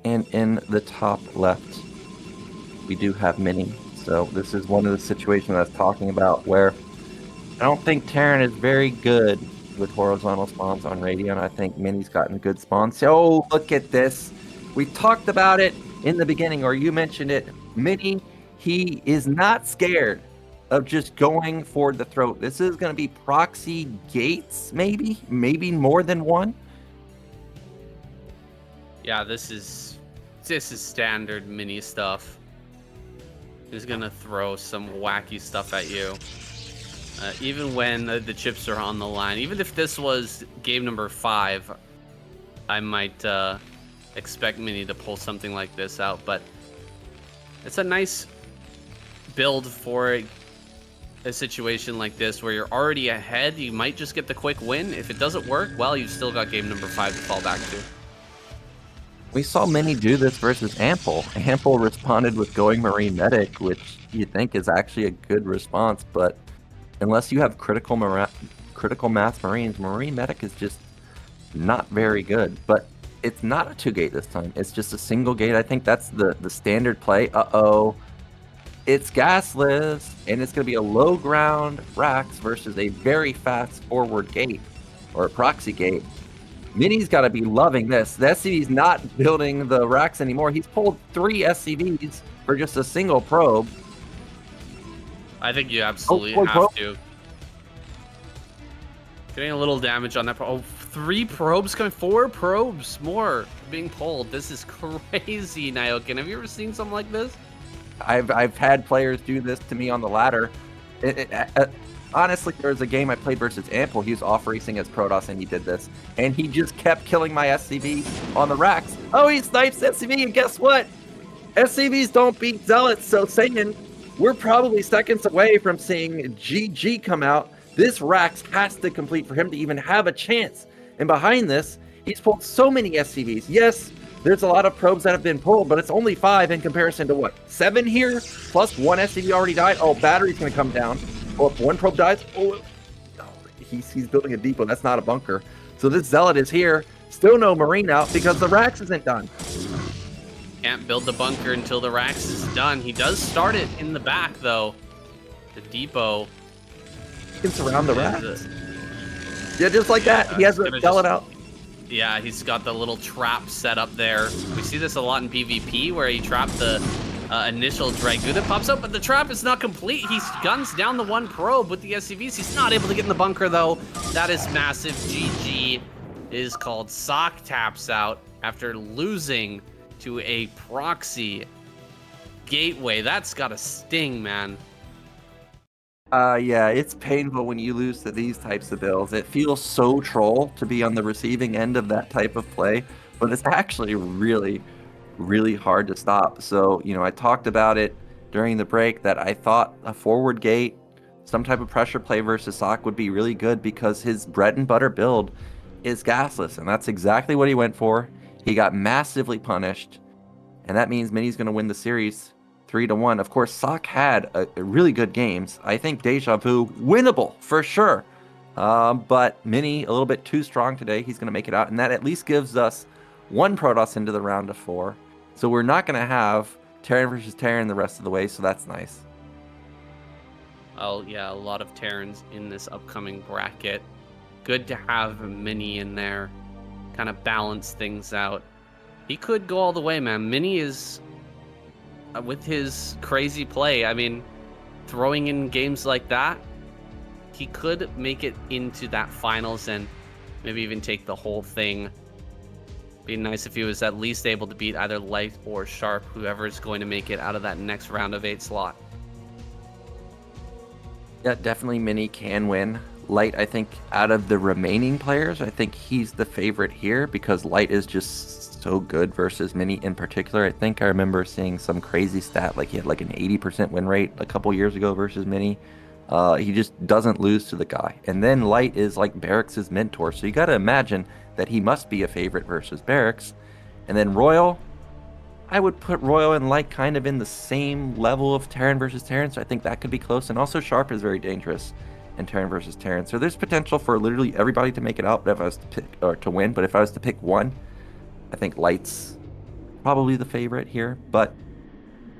And in the top left, we do have Mini. So this is one of the situations I was talking about where I don't think Terran is very good with horizontal spawns on Radeon. I think Mini's gotten good spawns. So look at this. We talked about it in the beginning, or you mentioned it. Mini, he is not scared of just going for the throat. This is going to be proxy gates, maybe more than one. Yeah, this is standard Mini stuff. He's gonna throw some wacky stuff at you. Even when the chips are on the line. Even if this was game number 5, I might expect Mini to pull something like this out. But it's a nice build for a situation like this where you're already ahead. You might just get the quick win. If it doesn't work, well, you've still got game number 5 to fall back to. We saw Mini do this versus Ample. Ample responded with going Marine Medic, which you think is actually a good response, but unless you have critical mass Marines, Marine Medic is just not very good. But it's not a 2-gate this time. It's just a single gate. I think that's the standard play. Uh-oh. It's gasless, and it's going to be a low ground Rax versus a very fast forward gate, or a proxy gate. Mini's got to be loving this. The SCV's not building the Rax anymore. He's pulled 3 SCVs for just a single probe. I think you absolutely have to. Getting a little damage on that. Oh, 3 probes coming, 4 probes more being pulled. This is crazy, Nyoken. Have you ever seen something like this? I've had players do this to me on the ladder. Honestly, there was a game I played versus Ample. He was off racing as Protoss, and he did this. And he just kept killing my SCV on the racks. Oh, he snipes SCV, and guess what? SCVs don't beat Zealots, so Saiyan, we're probably seconds away from seeing GG come out. This Rax has to complete for him to even have a chance. And behind this, he's pulled so many SCVs. Yes, there's a lot of probes that have been pulled, but it's only 5 in comparison to what? 7 here? Plus 1 SCV already died? Oh, battery's going to come down. Oh, if 1 probe dies, he's building a depot. That's not a bunker. So this Zealot is here. Still no Marine out because the Rax isn't done. Can't build the bunker until the Rax is done. He does start it in the back, though. The depot. He can surround the Rax. Yeah, just like that. He has a Zealot out. Yeah, he's got the little trap set up there. We see this a lot in PvP, where he trapped the initial Dragoon that pops up, but the trap is not complete. He guns down the 1 probe with the SCVs. He's not able to get in the bunker, though. That is massive. GG is called. Ssak taps out after losing to a proxy gateway. That's got to sting, man. Yeah, it's painful when you lose to these types of builds. It feels so troll to be on the receiving end of that type of play, but it's actually really, really hard to stop. So, I talked about it during the break that I thought a forward gate, some type of pressure play versus Ssak would be really good because his bread and butter build is gasless, and that's exactly what he went for. He got massively punished, and that means Mini's going to win the series 3-1. Of course, Ssak had a really good games. I think Deja Vu, winnable for sure. But Mini, a little bit too strong today. He's going to make it out, and that at least gives us 1 Protoss into the round of 4. So we're not going to have Terran versus Terran the rest of the way, so that's nice. Oh yeah, a lot of Terrans in this upcoming bracket. Good to have Mini in there, kind of balance things out. He could go all the way, man. Mini is, with his crazy play, I mean, throwing in games like that, he could make it into that finals and maybe even take the whole thing. Be nice if he was at least able to beat either Light or Sharp, whoever is going to make it out of that next round of 8 slot. Yeah, definitely Mini can win. Light, I think, out of the remaining players, I think he's the favorite here because Light is just so good versus Mini in particular. I think I remember seeing some crazy stat, like he had like an 80% win rate a couple years ago versus Mini. He just doesn't lose to the guy. And then Light is like Barracks' mentor, so you got to imagine that he must be a favorite versus Barracks. And then Royal, I would put Royal and Light kind of in the same level of Terran versus Terran, so I think that could be close. And also Sharp is very dangerous in Terran versus Terran. So there's potential for literally everybody to make it out if I was to pick, or to win. But if I was to pick one, I think Light's probably the favorite here. But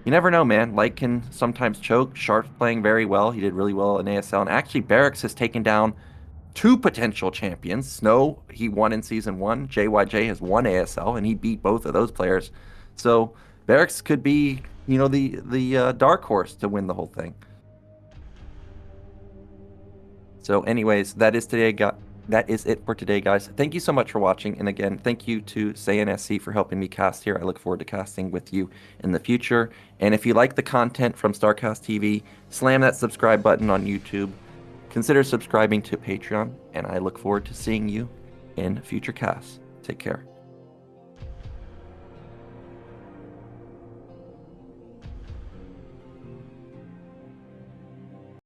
you never know, man. Light can sometimes choke. Sharp's playing very well. He did really well in ASL. And actually, Barracks has taken down 2 potential champions. Snow, he won in Season 1. JYJ has won ASL, and he beat both of those players. So Barracks could be, you know, the dark horse to win the whole thing. So anyways, that is it for today, guys. Thank you so much for watching. And again, thank you to SaiyanSC for helping me cast here. I look forward to casting with you in the future. And if you like the content from StarCast TV, slam that subscribe button on YouTube. Consider subscribing to Patreon. And I look forward to seeing you in future casts. Take care.